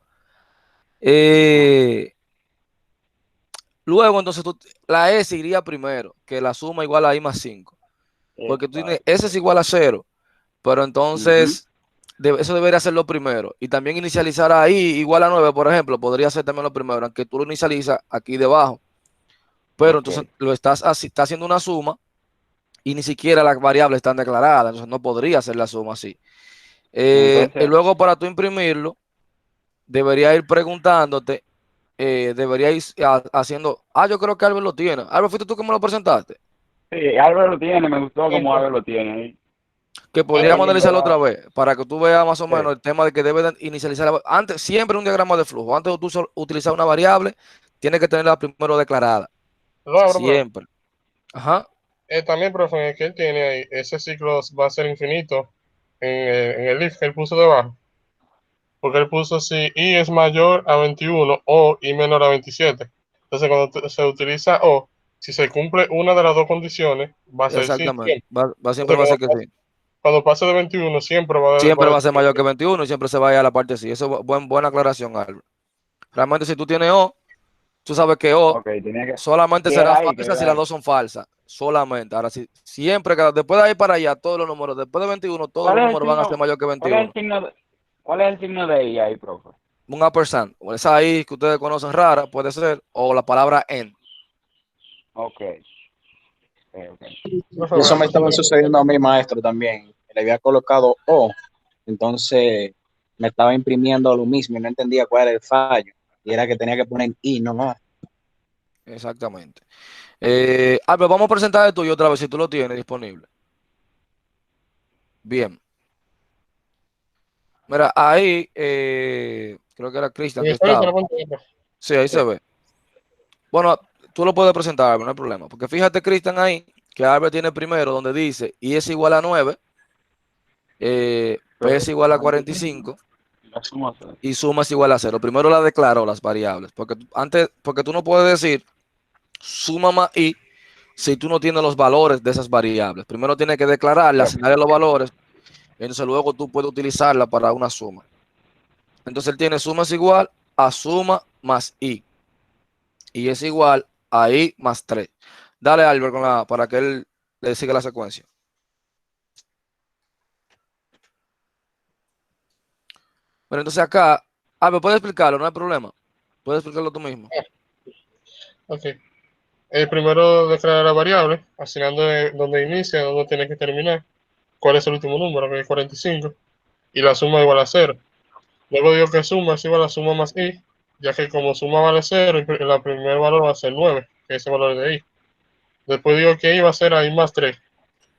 Speaker 1: Luego, entonces, la S iría primero, que la suma igual a i más 5. Porque tú tienes
Speaker 4: Exacto.
Speaker 1: S es igual a 0. Pero
Speaker 4: Ujú.
Speaker 1: entonces, eso debería ser lo primero. Y también inicializar ahí igual a 9, por ejemplo, podría ser también lo primero, aunque tú lo inicializas aquí debajo. Pero
Speaker 4: Ok.
Speaker 1: entonces está haciendo una suma y ni siquiera las variables están declaradas. Entonces no podría hacer la suma así. Y
Speaker 4: Entonces,
Speaker 1: luego para tú imprimirlo, debería ir preguntándote, debería ir haciendo. Yo creo que Albert lo tiene. Albert, ¿fuiste tú que me lo presentaste?
Speaker 4: sí, Álvaro lo tiene, me gustó como Álvaro lo tiene ahí.
Speaker 1: Que
Speaker 4: Está
Speaker 1: podríamos
Speaker 4: bien
Speaker 1: analizarlo otra
Speaker 4: llevado.
Speaker 1: vez para que tú veas más o
Speaker 4: Sí.
Speaker 1: menos el tema de que debe de inicializar antes, siempre un diagrama de flujo. Antes de tú utilizar una variable, tienes que tenerla primero declarada.
Speaker 7: Lo abro, profe.
Speaker 1: Siempre. Ajá.
Speaker 7: También, profe, que él tiene ahí, ese ciclo va a ser infinito en el if que él puso debajo. Porque él puso si i es mayor a 21 o i menor a 27. Entonces, cuando se utiliza o, si se cumple una de las dos condiciones, va a ser sí.
Speaker 1: Exactamente. Siempre
Speaker 7: Entonces,
Speaker 1: va a ser que sí.
Speaker 7: cuando pase de 21, siempre va
Speaker 1: Siempre
Speaker 7: a
Speaker 1: va a
Speaker 7: decir
Speaker 1: ser mayor que 21 y siempre se va a ir a la parte sí. Eso es buena aclaración, Albert. Realmente, si tú tienes O, tú sabes que O
Speaker 4: Ok, tenía que
Speaker 1: solamente será
Speaker 4: quedar ahí,
Speaker 1: falsa si
Speaker 4: quedar
Speaker 1: las
Speaker 4: ahí.
Speaker 1: dos son falsas. Solamente. Ahora sí, siempre, después de ahí para allá, todos los números, después de 21, todos
Speaker 4: ¿Cuál
Speaker 1: los
Speaker 4: es el
Speaker 1: números van a ser
Speaker 4: signo?
Speaker 1: mayor que
Speaker 4: ¿Cuál es el
Speaker 1: 21.
Speaker 4: signo de, ¿Cuál es el signo de i ahí, profe?
Speaker 1: un ampersand, o esa ahí que ustedes conocen rara, puede ser, o la palabra en.
Speaker 4: Ok. Ok.
Speaker 7: Profe,
Speaker 2: Eso me
Speaker 7: bueno,
Speaker 2: estaba sucediendo a mi maestro también. Le había colocado O, entonces me estaba imprimiendo lo mismo y no entendía cuál era el fallo. Y era que tenía que poner I, no A.
Speaker 1: Exactamente. Pero vamos a presentar el tuyo otra vez si tú lo tienes disponible. Bien. Mira, ahí creo que era Cristian
Speaker 7: en
Speaker 1: que
Speaker 7: historia te
Speaker 1: estaba.
Speaker 7: lo pantalla, profe.
Speaker 1: Sí, ahí
Speaker 7: Sí.
Speaker 1: se ve. Bueno, tú lo puedes presentar, Albert, no hay problema. Porque fíjate, Cristian, ahí, que Albert tiene primero donde dice I es igual a 9, P es igual a 45
Speaker 4: La suma cero.
Speaker 1: y suma es igual a 0. Primero la declaro las variables. Porque tú no puedes decir suma más I si tú no tienes los valores de esas variables. Primero tienes que declararla, asignarle los valores, entonces luego tú puedes utilizarla para una suma. Entonces él tiene suma es igual a suma más I. Y es igual a I más 3. Dale, Albert, para que él le siga la secuencia. Pero entonces acá, Albert, puedes explicarlo, no hay problema. Puedes explicarlo tú mismo.
Speaker 7: Ok. Primero declarar la variable, asignando dónde inicia, dónde tiene que terminar, cuál es el último número, que es 45, y la suma igual a 0. Luego digo que suma es igual a suma más i, ya que como suma vale 0, el primer valor va a ser 9, que es el valor de i. Después digo que i va a ser a i más 3.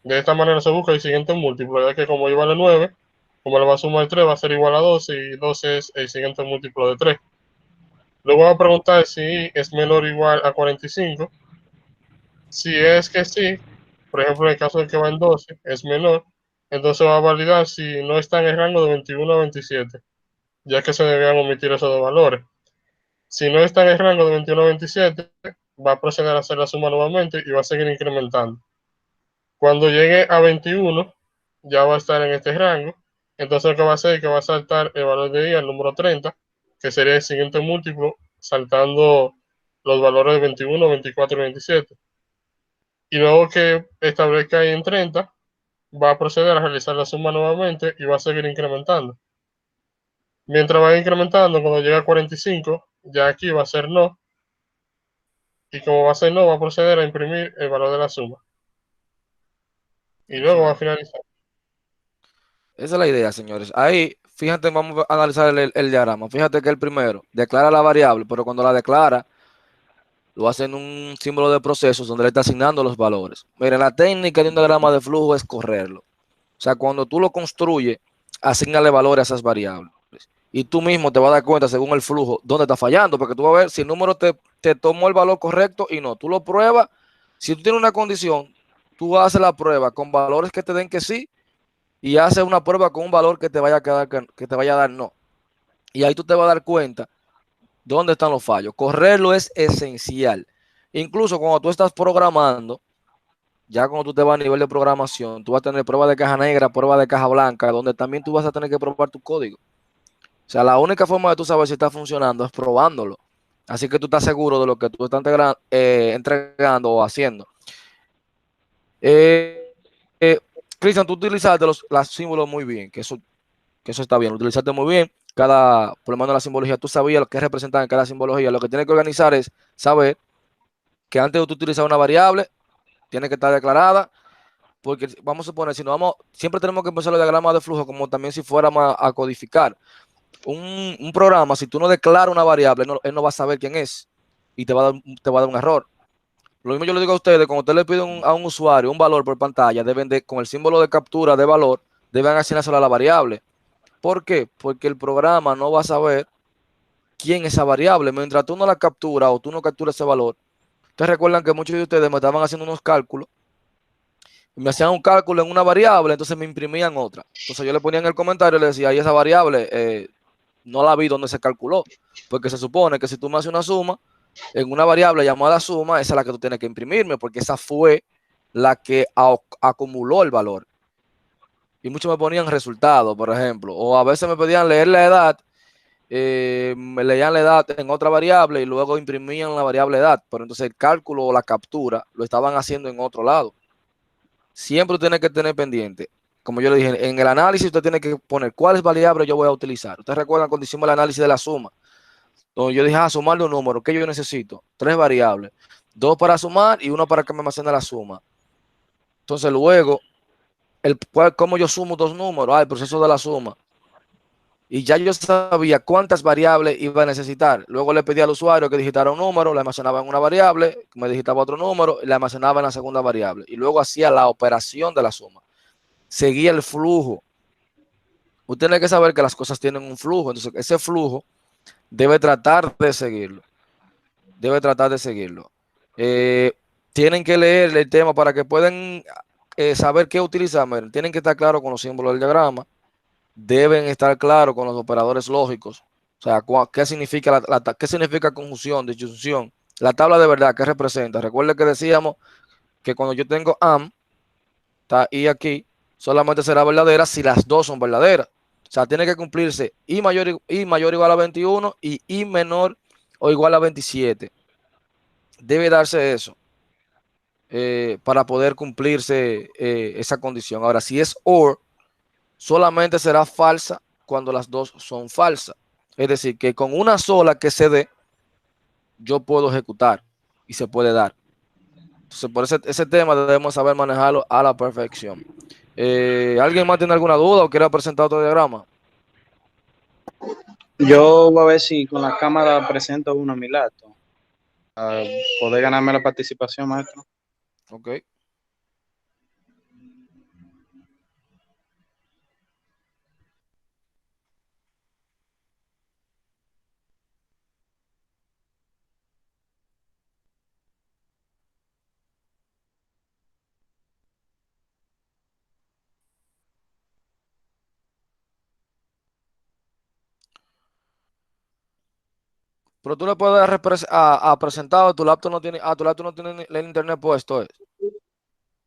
Speaker 7: De esta manera se busca el siguiente múltiplo, ya que como i vale 9, como le va a sumar 3 va a ser igual a 12 y 12 es el siguiente múltiplo de 3. Luego va a preguntar si i es menor o igual a 45. Si es que sí, por ejemplo, en el caso de que va en 12, es menor, entonces va a validar si no está en el rango de 21 a 27, ya que se debían omitir esos dos valores. Si no está en el rango de 21 a 27, va a proceder a hacer la suma nuevamente y va a seguir incrementando. Cuando llegue a 21, ya va a estar en este rango. Entonces lo que va a hacer es que va a saltar el valor de i al número 30, que sería el siguiente múltiplo, saltando los valores de 21, 24 y 27. Y luego que establezca i en 30, va a proceder a realizar la suma nuevamente y va a seguir incrementando. Mientras va incrementando, cuando llega a 45, ya aquí va a ser no, y como va a ser no, va a proceder a imprimir el valor de la suma. Y luego va a
Speaker 1: Excelente.
Speaker 7: finalizar.
Speaker 1: Esa es la idea, señores. Ahí, fíjate, vamos a analizar el diagrama. Fíjate que el primero declara la variable, pero cuando la declara, lo hace en un símbolo de procesos donde le está asignando los valores. Miren, la técnica de un diagrama de flujo es correrlo. O sea, cuando tú lo construyes, asignale valores a esas variables. Y tú mismo te vas a dar cuenta, según el flujo, dónde está fallando, porque tú vas a ver si el número te tomó el valor correcto y no. Tú lo pruebas. Si tú tienes una condición, tú haces la prueba con valores que te den que sí y haces una prueba con un valor que te vaya a quedar que te vaya a dar no. Y ahí tú te vas a dar cuenta dónde están los fallos. Correrlo es esencial. Incluso cuando tú estás programando, ya cuando tú te vas a nivel de programación, tú vas a tener prueba de caja negra, prueba de caja blanca, donde también tú vas a tener que probar tu código. O sea, la única forma de tú saber si está funcionando es probándolo. Así que tú estás seguro de lo que tú estás entregando o haciendo. Eh, eh, Cristian, tú utilizaste los símbolos muy bien, que eso está bien, lo utilizaste muy bien. Por lo menos la simbología, tú sabías lo que representaba en cada simbología. Lo que tienes que organizar es saber que antes de tú utilizar una variable, tiene que estar declarada, porque vamos a suponer, si no vamos, siempre tenemos que empezar los diagramas de flujo como también si fuéramos a codificar. Un programa, si tú no declaras una variable, él no va a saber quién es y te va a dar un error. Lo mismo yo le digo a ustedes, cuando usted le pide a un usuario un valor por pantalla, con el símbolo de captura de valor, deben asignárselo a la variable. ¿Por qué? Porque el programa no va a saber quién es esa variable. Mientras tú no la capturas o tú no capturas ese valor, ustedes recuerdan que muchos de ustedes me estaban haciendo unos cálculos, me hacían un cálculo en una variable, entonces me imprimían otra. Entonces yo le ponía en el comentario y le decía, ahí esa variable no la vi donde se calculó, porque se supone que si tú me haces una suma, en una variable llamada suma, esa es la que tú tienes que imprimirme, porque esa fue la que acumuló el valor. Y muchos me ponían resultados, por ejemplo, o a veces me pedían leer la edad, me leían la edad en otra variable y luego imprimían la variable edad, pero entonces el cálculo o la captura lo estaban haciendo en otro lado. Siempre tienes que tener pendiente como yo le dije, en el análisis usted tiene que poner cuáles variables yo voy a utilizar. Ustedes recuerdan cuando hicimos el análisis de la suma, donde yo dije, sumarle un número, ¿qué yo necesito? 3 variables, 2 para sumar y 1 para que me almacene la suma. Entonces luego, ¿cómo yo sumo 2 números? El proceso de la suma. Y ya yo sabía cuántas variables iba a necesitar. Luego le pedí al usuario que digitara un número, le almacenaba en una variable, me digitaba otro número y le almacenaba en la segunda variable. Y luego hacía la operación de la suma. Seguía el flujo. Usted tiene que saber que las cosas tienen un flujo. Entonces, ese flujo debe tratar de seguirlo. Debe tratar de seguirlo. Tienen que leer el tema para que puedan saber qué utilizar. Miren, tienen que estar claros con los símbolos del diagrama. Deben estar claros con los operadores lógicos. O sea, ¿qué significa, qué significa conjunción, disyunción? La tabla de verdad, ¿qué representa? Recuerde que decíamos que cuando yo tengo AM, está I aquí, solamente será verdadera si las dos son verdaderas. O sea, tiene que cumplirse I mayor o igual a 21 y I menor o igual a 27. Debe darse eso para poder cumplirse esa condición. Ahora, si es OR, solamente será falsa cuando las dos son falsas. Es decir, que con una sola que se dé, yo puedo ejecutar y se puede dar. Entonces, por ese tema debemos saber manejarlo a la perfección. ¿Alguien más tiene alguna duda o quiere presentar otro diagrama?
Speaker 2: Yo voy a ver si con la cámara presento uno a mi lado. ¿Poder ganarme la participación, maestro?
Speaker 1: Ok. Pero tú le puedes dar a presentado, tu laptop no tiene, tu laptop no tiene el internet puesto.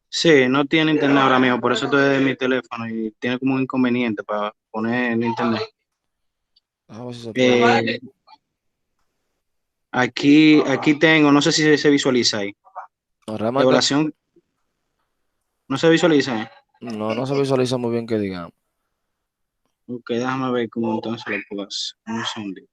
Speaker 2: Sí, no tiene internet ahora mismo, por eso estoy en mi teléfono y tiene como un inconveniente para poner el internet.
Speaker 1: A ver si se puede.
Speaker 2: Eh, aquí tengo, no sé si se visualiza ahí.
Speaker 1: No, realmente
Speaker 2: Evaluación, no se visualiza.
Speaker 1: no se visualiza muy bien que digamos.
Speaker 2: Ok, déjame ver cómo entonces lo puedo hacer. Un segundito.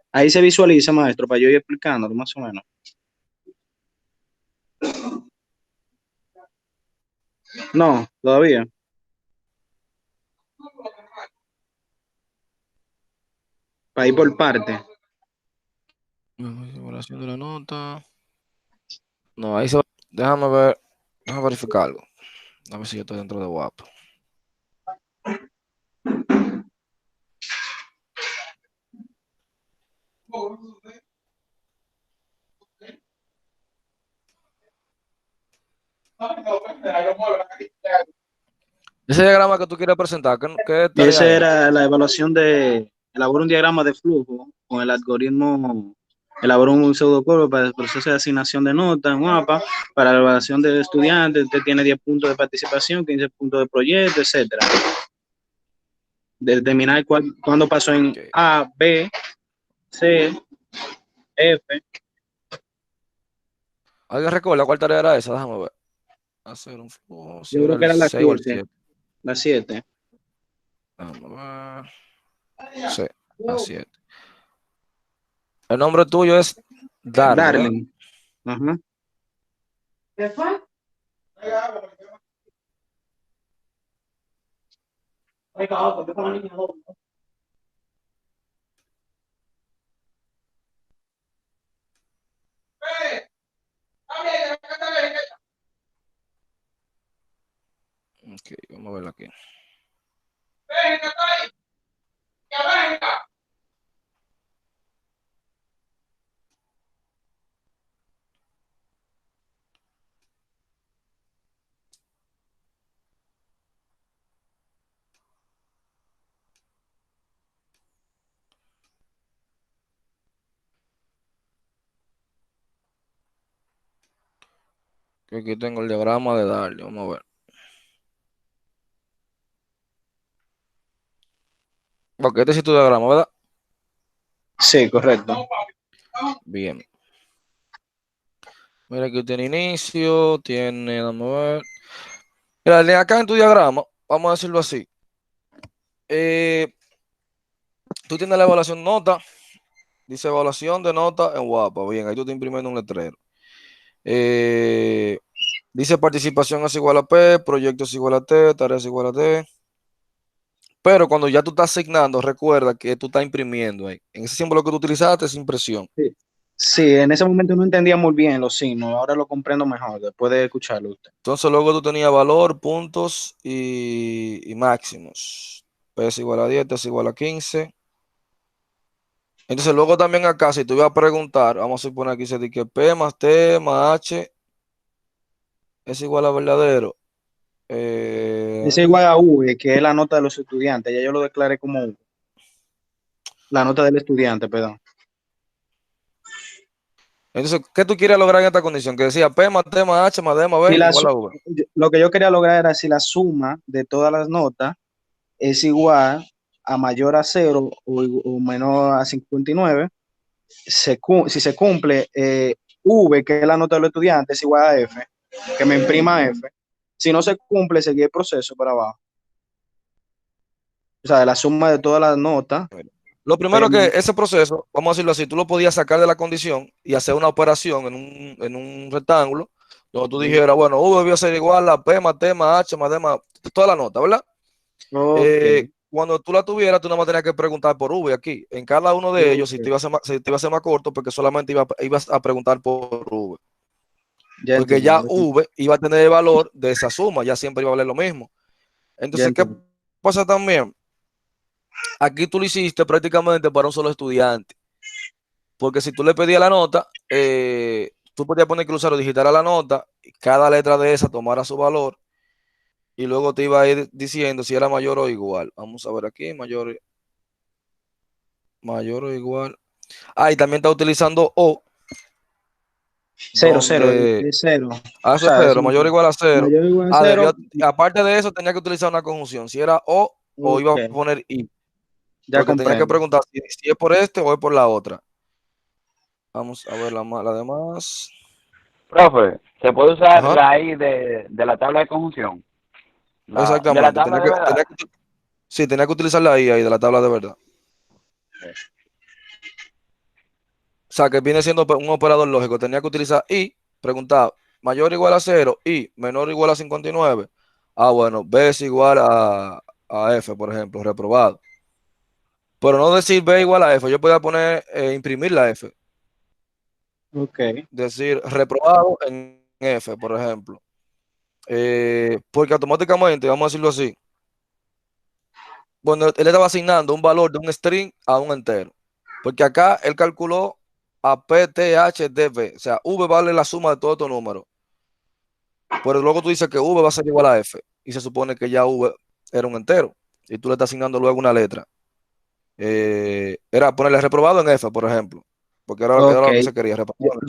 Speaker 2: Ahí se visualiza, maestro, para yo ir explicando más o menos. No, todavía. Para ir por parte.
Speaker 1: Evaluación de la nota. No, ahí se va. Déjame ver, déjame verificar algo. A ver si yo estoy dentro de WAP. Ese diagrama que tú quieres presentar, ¿qué
Speaker 2: Y esa
Speaker 1: tarea es?
Speaker 2: era la evaluación de, elaboró un diagrama de flujo con el algoritmo, elaboró un pseudocódigo para el proceso de asignación de notas, un mapa, para la evaluación de estudiantes, usted tiene 10 puntos de participación, 15 puntos de proyecto, etcétera. Determinar cuándo pasó en
Speaker 1: Okay.
Speaker 2: A, B, C, F.
Speaker 1: ¿Alguien recuerda cuál tarea era esa? Déjame ver. Hacer un flujo, si
Speaker 2: Yo
Speaker 1: era
Speaker 2: creo que
Speaker 1: el
Speaker 2: era la
Speaker 1: 6 o el
Speaker 2: 7,
Speaker 1: 7.
Speaker 2: la 7.
Speaker 1: Déjame ver. Sí, la 7. El nombre tuyo es Darling, ¿verdad?
Speaker 2: Darling. Ajá.
Speaker 1: Ok, vamos a verla aquí. Que aquí tengo el diagrama de Darle. Vamos a ver. Ok, este sí es tu diagrama, ¿verdad?
Speaker 2: Sí, correcto.
Speaker 1: Bien. Mira, aquí tiene inicio, tiene, vamos a ver. Mira, acá en tu diagrama, vamos a decirlo así. Tú tienes la evaluación nota, dice evaluación de nota en guapa. Bien, ahí tú estás imprimiendo un letrero. Dice participación es igual a P, proyecto es igual a T, tarea es igual a T. Pero cuando ya tú estás asignando, recuerda que tú estás imprimiendo ahí. En ese símbolo que tú utilizaste es impresión.
Speaker 2: Sí. Sí, en ese momento no entendía muy bien los signos, ahora lo comprendo mejor después de escucharlo usted.
Speaker 1: Entonces luego tú tenías valor, puntos y máximos. P es igual a 10, T es igual a 15. Entonces luego también acá, si tú ibas a preguntar, vamos a suponer aquí se dice que P más T más H es igual a verdadero.
Speaker 2: Es igual a V, que es la nota de los estudiantes, ya yo lo declaré como V. La nota del estudiante, perdón.
Speaker 1: Entonces, ¿qué tú quieres lograr en esta condición? Que decía P más T más H más D más
Speaker 2: Si
Speaker 1: B
Speaker 2: la
Speaker 1: igual
Speaker 2: su-
Speaker 1: a V.
Speaker 2: lo que yo quería lograr era si la suma de todas las notas es igual a mayor a 0 o menor a 59, si se cumple V, que es la nota del estudiante, es igual a F, que me imprima F. Si no se cumple, seguir el proceso para abajo. O sea, de la suma de todas las notas.
Speaker 1: Lo primero que ese proceso, vamos a decirlo así, tú lo podías sacar de la condición y hacer una operación en un rectángulo, donde tú dijeras, bueno, V debe ser igual a P más T más H más D más toda la nota, ¿verdad?
Speaker 2: Ok,
Speaker 1: Cuando tú la tuvieras, tú nada más tenías que preguntar por V aquí. En cada uno de ellos, si
Speaker 2: ok,
Speaker 1: te iba a hacer más, si te iba a hacer más corto, porque solamente ibas a preguntar por V.
Speaker 2: ya
Speaker 1: Porque
Speaker 2: entiendo,
Speaker 1: ya V iba a tener el valor de esa suma, ya siempre iba a valer lo mismo.
Speaker 2: ya
Speaker 1: Entonces, ¿qué
Speaker 2: entiendo.
Speaker 1: pasa también? Aquí tú lo hiciste prácticamente para un solo estudiante. Porque si tú le pedías la nota, tú podías poner que el usuario digitara la nota, y cada letra de esa tomara su valor, y luego te iba a ir diciendo si era mayor o igual. Vamos a ver aquí, mayor o igual. Ah, y también está utilizando O,
Speaker 2: Cero, cero,
Speaker 1: donde
Speaker 2: es cero. O
Speaker 1: hace
Speaker 2: sea, es
Speaker 1: cero, mayor o igual a cero.
Speaker 2: mayor o igual a
Speaker 1: Ah,
Speaker 2: cero.
Speaker 1: aparte de eso, tenía que utilizar una conjunción. Si era o iba
Speaker 2: Ok,
Speaker 1: a poner I,
Speaker 2: ya
Speaker 1: porque tenía que
Speaker 2: comprendo.
Speaker 1: preguntar si es por este o es por la otra. Vamos a ver la demás.
Speaker 4: Profe, ¿se puede usar
Speaker 1: Ajá,
Speaker 4: la I de la tabla de conjunción? De la
Speaker 1: exactamente.
Speaker 4: tabla de verdad.
Speaker 1: Sí, tenía que utilizar la I ahí de la tabla de verdad. O sea, que viene siendo un operador lógico. Tenía que utilizar I, preguntar mayor o igual a 0 y menor o igual a 59. Ah, bueno, B es igual a F, por ejemplo, reprobado. Pero no decir B igual a F. Yo podía poner, imprimir la F.
Speaker 2: Ok,
Speaker 1: Decir reprobado en F, por ejemplo. Porque automáticamente, vamos a decirlo así, bueno, él estaba asignando un valor de un string a un entero. Porque acá él calculó a P, T, H, D, V. O sea, V vale la suma de todos estos números. Pero luego tú dices que V va a ser igual a F. Y se supone que ya V era un entero. Y tú le estás asignando luego una letra. Era ponerle reprobado en F, por ejemplo. Porque era
Speaker 2: ok.
Speaker 1: lo que se quería, reprobado.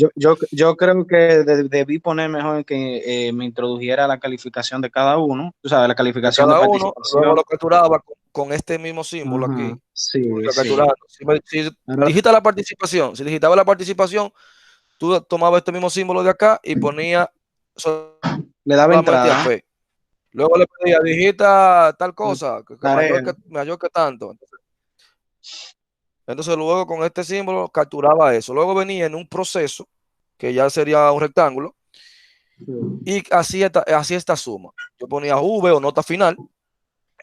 Speaker 2: Yo creo que debí poner mejor que me introdujera la calificación de cada uno, o sea, la
Speaker 1: De
Speaker 2: calificación de
Speaker 1: cada uno, luego
Speaker 2: participación.
Speaker 1: lo capturaba con este mismo símbolo
Speaker 2: Ajá,
Speaker 1: aquí.
Speaker 2: sí,
Speaker 1: Lo
Speaker 2: sí.
Speaker 1: capturaba. Si
Speaker 2: Ahora
Speaker 1: digita la participación, si digitaba la participación, tú tomabas este mismo símbolo de acá y ponía
Speaker 2: le daba
Speaker 1: solamente a
Speaker 2: entrada,
Speaker 1: P. Luego le pedía, digita tal cosa, que
Speaker 2: tarea.
Speaker 1: mayor que tanto. Entonces luego con este símbolo capturaba eso. Luego venía en un proceso, que ya sería un rectángulo, y hacía esta suma. Yo ponía V o nota final,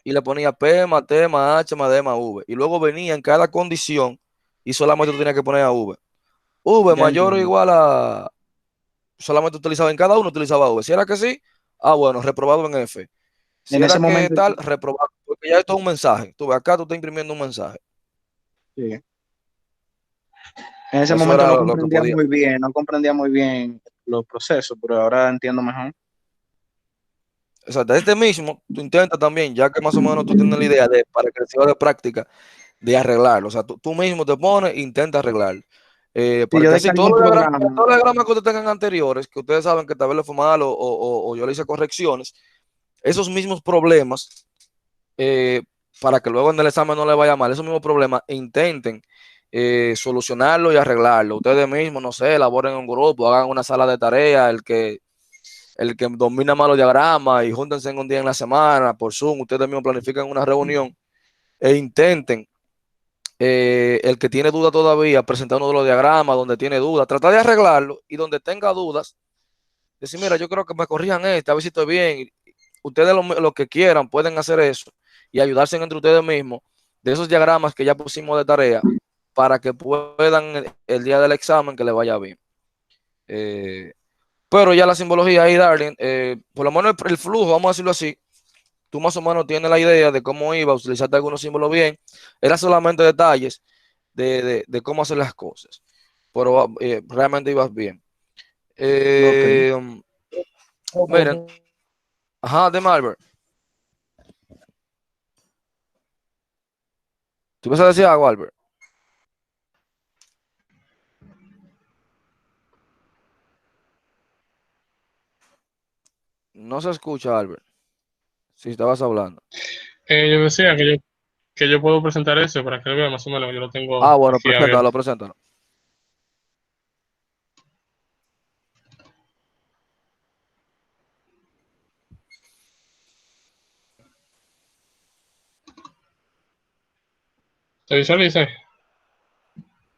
Speaker 1: y le ponía P más T más H más D más V. Y luego venía en cada condición, y solamente tú tenías que poner a V. V
Speaker 2: Ya
Speaker 1: mayor o
Speaker 2: entiendo.
Speaker 1: igual a, solamente utilizaba en cada uno, utilizaba V. Si era que sí, ah, bueno, reprobado en F. Si
Speaker 2: En ese
Speaker 1: era que
Speaker 2: momento,
Speaker 1: tal, reprobado. Porque ya esto es un mensaje. Tú ves, acá tú estás imprimiendo un mensaje.
Speaker 2: sí. En ese
Speaker 1: Eso
Speaker 2: momento
Speaker 1: era
Speaker 2: no
Speaker 1: lo que
Speaker 2: comprendía
Speaker 1: podía.
Speaker 2: muy bien, no comprendía muy bien los procesos, pero ahora entiendo mejor.
Speaker 1: O sea, de este mismo, tú intentas también, ya que más o menos tú tienes la idea de, para que sirva de práctica, de arreglarlo. O sea, tú mismo te pones e intentas arreglarlo.
Speaker 2: Sí,
Speaker 1: Porque
Speaker 2: yo
Speaker 1: así
Speaker 2: descargué un programa.
Speaker 1: todos los diagramas que ustedes tengan anteriores, que ustedes saben que tal vez le fue mal o yo le hice correcciones, esos mismos problemas, para que luego en el examen no le vaya mal, esos mismos problemas, intenten solucionarlo y arreglarlo. Ustedes mismos, no sé, elaboren un grupo, hagan una sala de tarea, el que domina más los diagramas y júntense en un día en la semana por Zoom, ustedes mismos planifican una reunión e intenten, el que tiene duda todavía, presentar uno de los diagramas donde tiene dudas, tratar de arreglarlo y donde tenga dudas, decir, mira, yo creo que me corrijan a ver si estoy bien. Ustedes lo que quieran pueden hacer eso y ayudarse entre ustedes mismos de esos diagramas que ya pusimos de tarea para que puedan el día del examen que le vaya bien. Pero ya la simbología ahí, Darling, por lo menos el flujo, vamos a decirlo así, tú más o menos tienes la idea de cómo iba, utilizaste algunos símbolos bien, era solamente detalles de cómo hacer las cosas, pero realmente ibas bien.
Speaker 2: Ok.
Speaker 1: Miren, ajá, de Malver, ¿tú vas a decir algo, Albert? No se escucha, Albert, si estabas hablando.
Speaker 7: Yo decía que yo puedo presentar eso para que lo vea más o menos. Yo lo tengo
Speaker 1: Bueno,
Speaker 7: aquí abierto.
Speaker 1: preséntalo.
Speaker 7: ¿Se visualiza?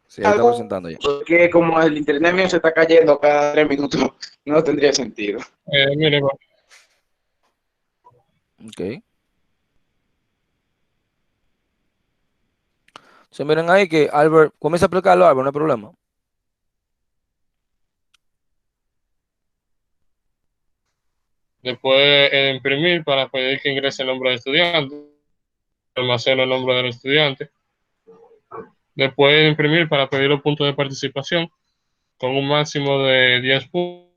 Speaker 1: Sí, ahí está presentando ya.
Speaker 8: Porque como el internet mío se está cayendo cada 3 minutos, no tendría sentido.
Speaker 7: Mire,
Speaker 1: Ok. Se miren ahí que Albert comienza a explicarlo, Albert, no hay problema.
Speaker 7: después imprimir para pedir que ingrese el nombre del estudiante, almaceno el nombre del estudiante. Después imprimir para pedir los puntos de participación con un máximo de 10 puntos.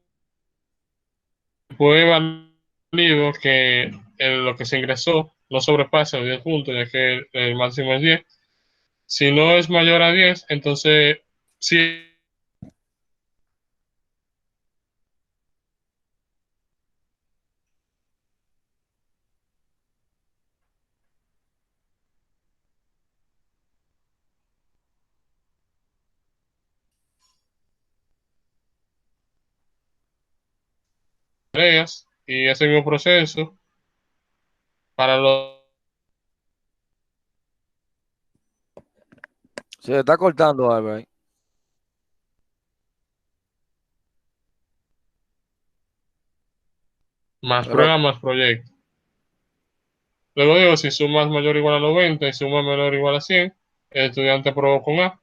Speaker 7: Después valido que lo que se ingresó no sobrepasa los 10 puntos, ya que el máximo es 10. Si no es mayor a 10, entonces sí. Tareas y ese mismo proceso para los
Speaker 1: Se está cortando, Albert. Ahí.
Speaker 7: más
Speaker 1: Pero,
Speaker 7: pruebas, más proyectos. Luego digo, si suma es mayor o igual a 90 y suma menor o igual a 100, el estudiante aprobó con A.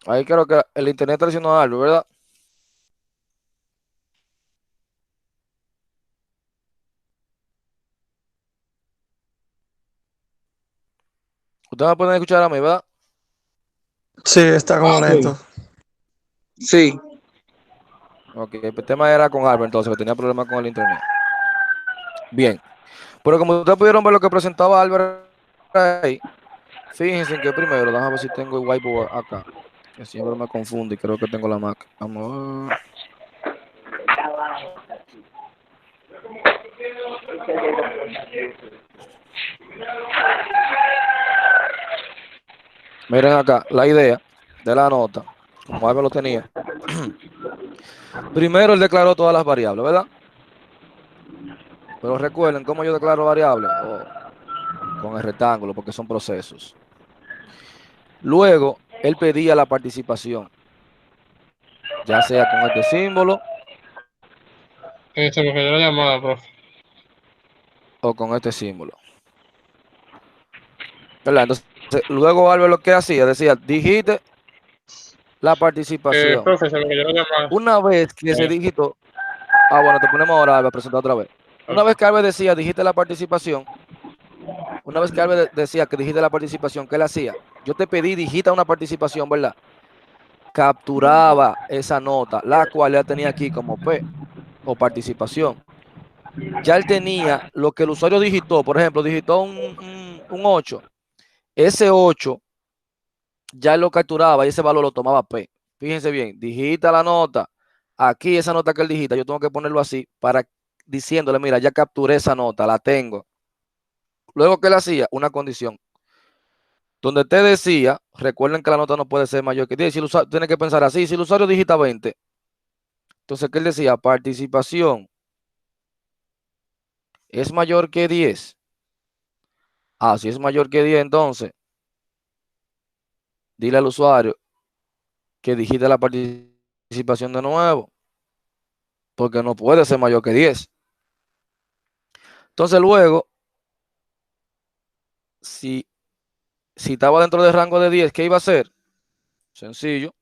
Speaker 1: ahí creo que el internet está diciendo algo, ¿verdad? Ustedes me pueden escuchar a mí, ¿verdad?
Speaker 5: Sí, está como lento.
Speaker 8: Sí.
Speaker 1: Ok, el tema era con Albert, entonces, que tenía problemas con el internet. Bien. Pero como ustedes pudieron ver lo que presentaba Albert ahí, fíjense que primero, déjame ver si tengo el whiteboard acá, que siempre me confunde y creo que tengo la Mac. Vamos a ver. Miren acá, la idea de la nota, como Albert lo tenía. Primero él declaró todas las variables, ¿verdad? Pero recuerden cómo yo declaro variables. Con el rectángulo, porque son procesos. Luego, él pedía la participación, ya sea con este símbolo
Speaker 7: Se me cayó la llamada, profe.
Speaker 1: o con este símbolo. ¿Verdad? Entonces, luego Álvaro lo que hacía, decía, digite la participación.
Speaker 7: Profe, se me cayó la llamada.
Speaker 1: Una vez que se digitó, bueno, te ponemos ahora, Álvaro, a presentar otra vez. Una vez que Álvaro decía, digite la participación, una vez que Álvaro decía que digite la participación, ¿qué él hacía? Yo te pedí, digita una participación, ¿verdad? Capturaba esa nota, la cual ya tenía aquí como P o participación. ya él tenía lo que el usuario digitó. Por ejemplo, digitó un 8. Ese 8 ya él lo capturaba y ese valor lo tomaba P. Fíjense bien, digita la nota. Aquí esa nota que él digita, yo tengo que ponerlo así para diciéndole, mira, ya capturé esa nota, la tengo. Luego que él hacía una condición donde te decía, recuerden que la nota no puede ser mayor que 10. Si el usuario, tiene que pensar así, si el usuario digita 20, entonces que él decía, participación es mayor que 10. Ah, si es mayor que 10, entonces dile al usuario que digite la participación de nuevo, porque no puede ser mayor que 10. Entonces luego, si, si estaba dentro del rango de 10, ¿qué iba a hacer? Sencillo.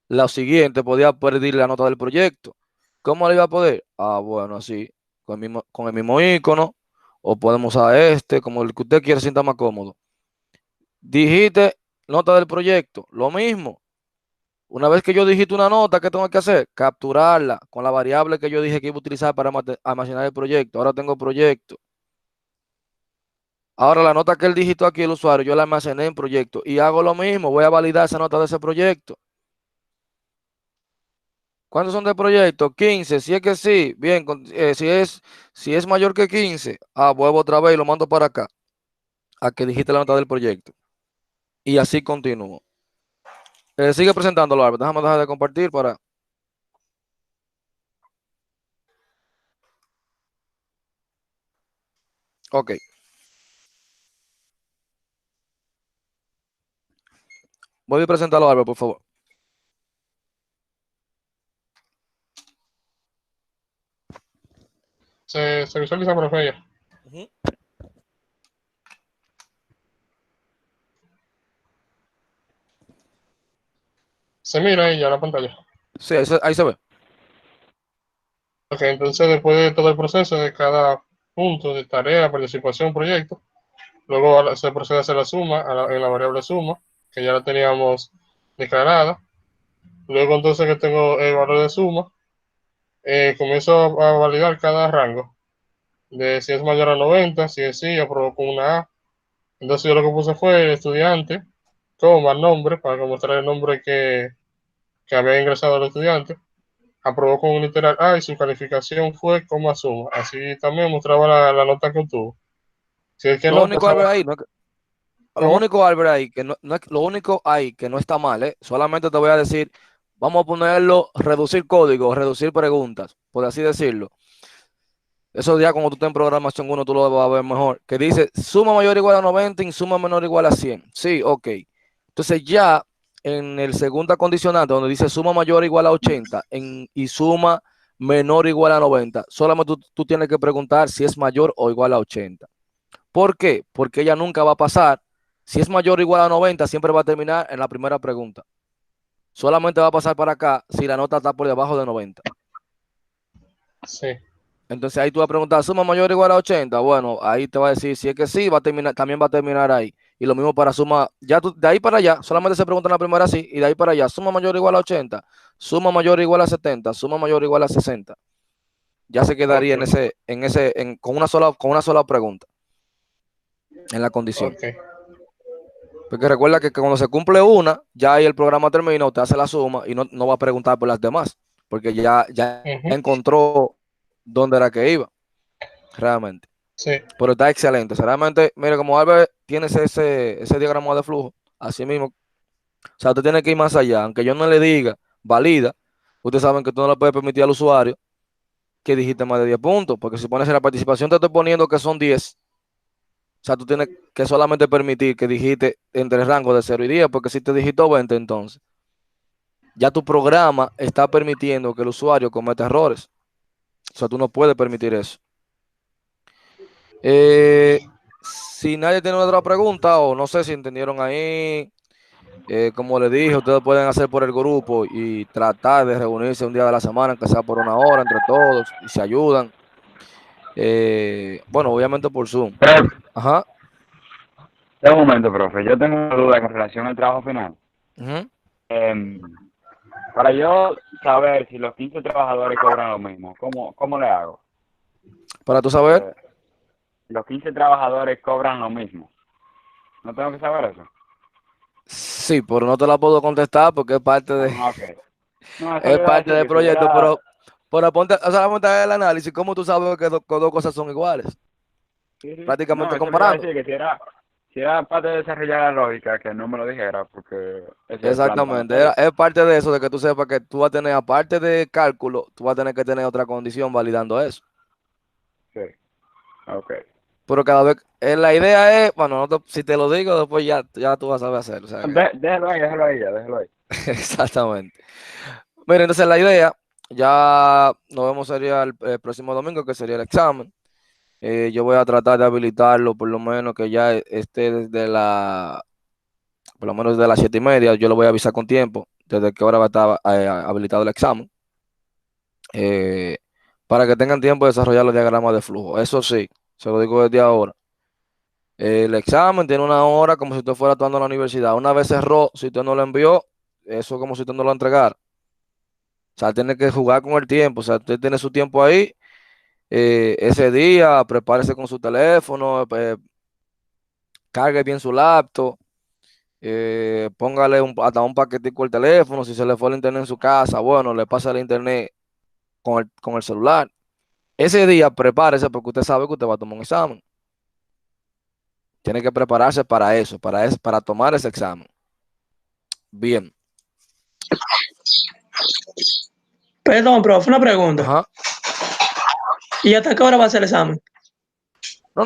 Speaker 1: La siguiente podía pedir la nota del proyecto. ¿Cómo le iba a poder? Ah, bueno, así, con el mismo icono, o podemos usar este, como el que usted quiera, sienta más cómodo. Digite nota del proyecto, lo mismo. Una vez que yo digite una nota, ¿qué tengo que hacer? Capturarla con la variable que yo dije que iba a utilizar para almacenar el proyecto. Ahora tengo proyecto. Ahora la nota que él digitó aquí el usuario, yo la almacené en proyecto y hago lo mismo. Voy a validar esa nota de ese proyecto. ¿Cuántos son de proyecto? 15. Si es que sí, bien. Si es mayor que 15, vuelvo otra vez y lo mando para acá, a que digite la nota del proyecto. Y así continúo. Sigue presentándolo, Albert. Déjame dejar de compartir para. Ok. Voy a presentarlo, Albert, por favor.
Speaker 7: Se visualiza, profe, ya. Se mira ahí ya la pantalla.
Speaker 1: Sí, ahí se ve.
Speaker 7: Ok, entonces después de todo el proceso de cada punto de tarea, participación, proyecto, luego se procede a hacer la suma en la variable suma, que ya la teníamos declarada. Luego entonces que tengo el valor de suma, comienzo a validar cada rango, de si es mayor a 90, si es sí, aprobó con una A. Entonces yo lo que puse fue el estudiante, coma, nombre, para mostrar el nombre que había ingresado el estudiante. Aprobó con un literal A y su calificación fue coma suma. Así también mostraba la nota que obtuvo. Si es que
Speaker 1: Lo
Speaker 7: no,
Speaker 1: único,
Speaker 7: pues
Speaker 1: Albert, ahí, lo
Speaker 7: ¿cómo?
Speaker 1: único, Albert, ahí, lo único ahí que no está mal, solamente te voy a decir, vamos a ponerlo, reducir código, reducir preguntas, por así decirlo. Eso ya cuando tú estés en programación 1, tú lo vas a ver mejor. Que dice suma mayor o igual a 90 y suma menor o igual a 100. Sí, ok. Entonces ya en el segundo condicionante, donde dice suma mayor o igual a 80 y suma menor o igual a 90, solamente tú tienes que preguntar si es mayor o igual a 80. ¿Por qué? Porque ella nunca va a pasar. Si es mayor o igual a 90, siempre va a terminar en la primera pregunta. Solamente va a pasar para acá si la nota está por debajo de 90.
Speaker 7: Sí.
Speaker 1: Entonces ahí tú vas a preguntar, ¿suma mayor o igual a 80? Bueno, ahí te va a decir, si es que sí, va a terminar, también va a terminar ahí. Y lo mismo para suma, ya de ahí para allá, solamente se pregunta en la primera sí, y de ahí para allá, suma mayor o igual a 80, suma mayor o igual a 70, suma mayor o igual a 60. Ya se quedaría
Speaker 7: Ok,
Speaker 1: con una sola pregunta en la condición.
Speaker 7: ok.
Speaker 1: Porque recuerda que cuando se cumple una, ya ahí el programa termina, usted hace la suma y no va a preguntar por las demás, porque ya
Speaker 7: Ujú.
Speaker 1: encontró dónde era que iba, realmente.
Speaker 7: Sí,
Speaker 1: Pero está excelente. Realmente, mire, como Albert tiene ese diagrama de flujo, así mismo, o sea, usted tiene que ir más allá. Aunque yo no le diga, valida, ustedes saben que tú no le puedes permitir al usuario que digite más de 10 puntos, porque si pones en la participación, te estoy poniendo que son 10. O sea, tú tienes que solamente permitir que digite entre el rango de 0 y 10, porque si te digitó 20, entonces ya tu programa está permitiendo que el usuario cometa errores. O sea, tú no puedes permitir eso. Si nadie tiene otra pregunta o no sé si entendieron ahí, como les dije, ustedes pueden hacer por el grupo y tratar de reunirse un día de la semana, aunque sea por una hora entre todos y se ayudan. Bueno, obviamente por Zoom.
Speaker 4: Profe,
Speaker 1: Ajá.
Speaker 4: un momento, profe. Yo tengo una duda con relación al trabajo final.
Speaker 1: Ujú.
Speaker 4: Em, para yo saber si los 15 trabajadores cobran lo mismo, ¿cómo le hago?
Speaker 1: Para tú saber.
Speaker 4: Los 15 trabajadores cobran lo mismo. ¿No tengo que saber eso?
Speaker 1: Sí, pero no te la puedo contestar porque es parte de,
Speaker 4: Ah, ok. No, eso le
Speaker 1: es
Speaker 4: iba a
Speaker 1: parte
Speaker 4: decir
Speaker 1: del
Speaker 4: que si
Speaker 1: proyecto,
Speaker 4: era,
Speaker 1: pero ponte, o sea, ponte el análisis, ¿cómo tú sabes que dos cosas son iguales?
Speaker 4: sí, sí. No,
Speaker 1: Prácticamente
Speaker 4: eso le iba a
Speaker 1: comparando.
Speaker 4: decir que si era parte de desarrollar la lógica, que no me lo dijera, porque ese es el plan de la
Speaker 1: Exactamente,
Speaker 4: materia.
Speaker 1: es parte de eso, de que tú sepas que tú vas a tener, aparte de cálculo, tú vas a tener que tener otra condición validando eso.
Speaker 4: Sí, ok.
Speaker 1: Pero cada vez, la idea es, bueno, si te lo digo, después ya tú vas a saber hacerlo. O sea que,
Speaker 4: Déjalo ahí, ya, déjalo ahí.
Speaker 1: exactamente. Mira, entonces la idea, ya nos vemos sería el próximo domingo, que sería el examen. Yo voy a tratar de habilitarlo, por lo menos que ya esté por lo menos desde las 7:30, yo lo voy a avisar con tiempo, desde qué hora va a estar habilitado el examen, eh, para que tengan tiempo de desarrollar los diagramas de flujo. Eso sí, se lo digo desde ahora. El examen tiene una hora como si usted fuera actuando en la universidad. Una vez cerró, si usted no lo envió, eso es como si usted no lo entregara. O sea, tiene que jugar con el tiempo. O sea, usted tiene su tiempo ahí. Ese día, prepárese con su teléfono, cargue bien su laptop, póngale hasta un paquetico al teléfono. Si se le fue el internet en su casa, bueno, le pasa el internet con el celular. Ese día, prepárese porque usted sabe que usted va a tomar un examen. Tiene que prepararse para eso, para tomar ese examen. Bien.
Speaker 6: Perdón, profe, una pregunta.
Speaker 1: Ajá.
Speaker 6: ¿Y hasta qué hora va a ser el examen?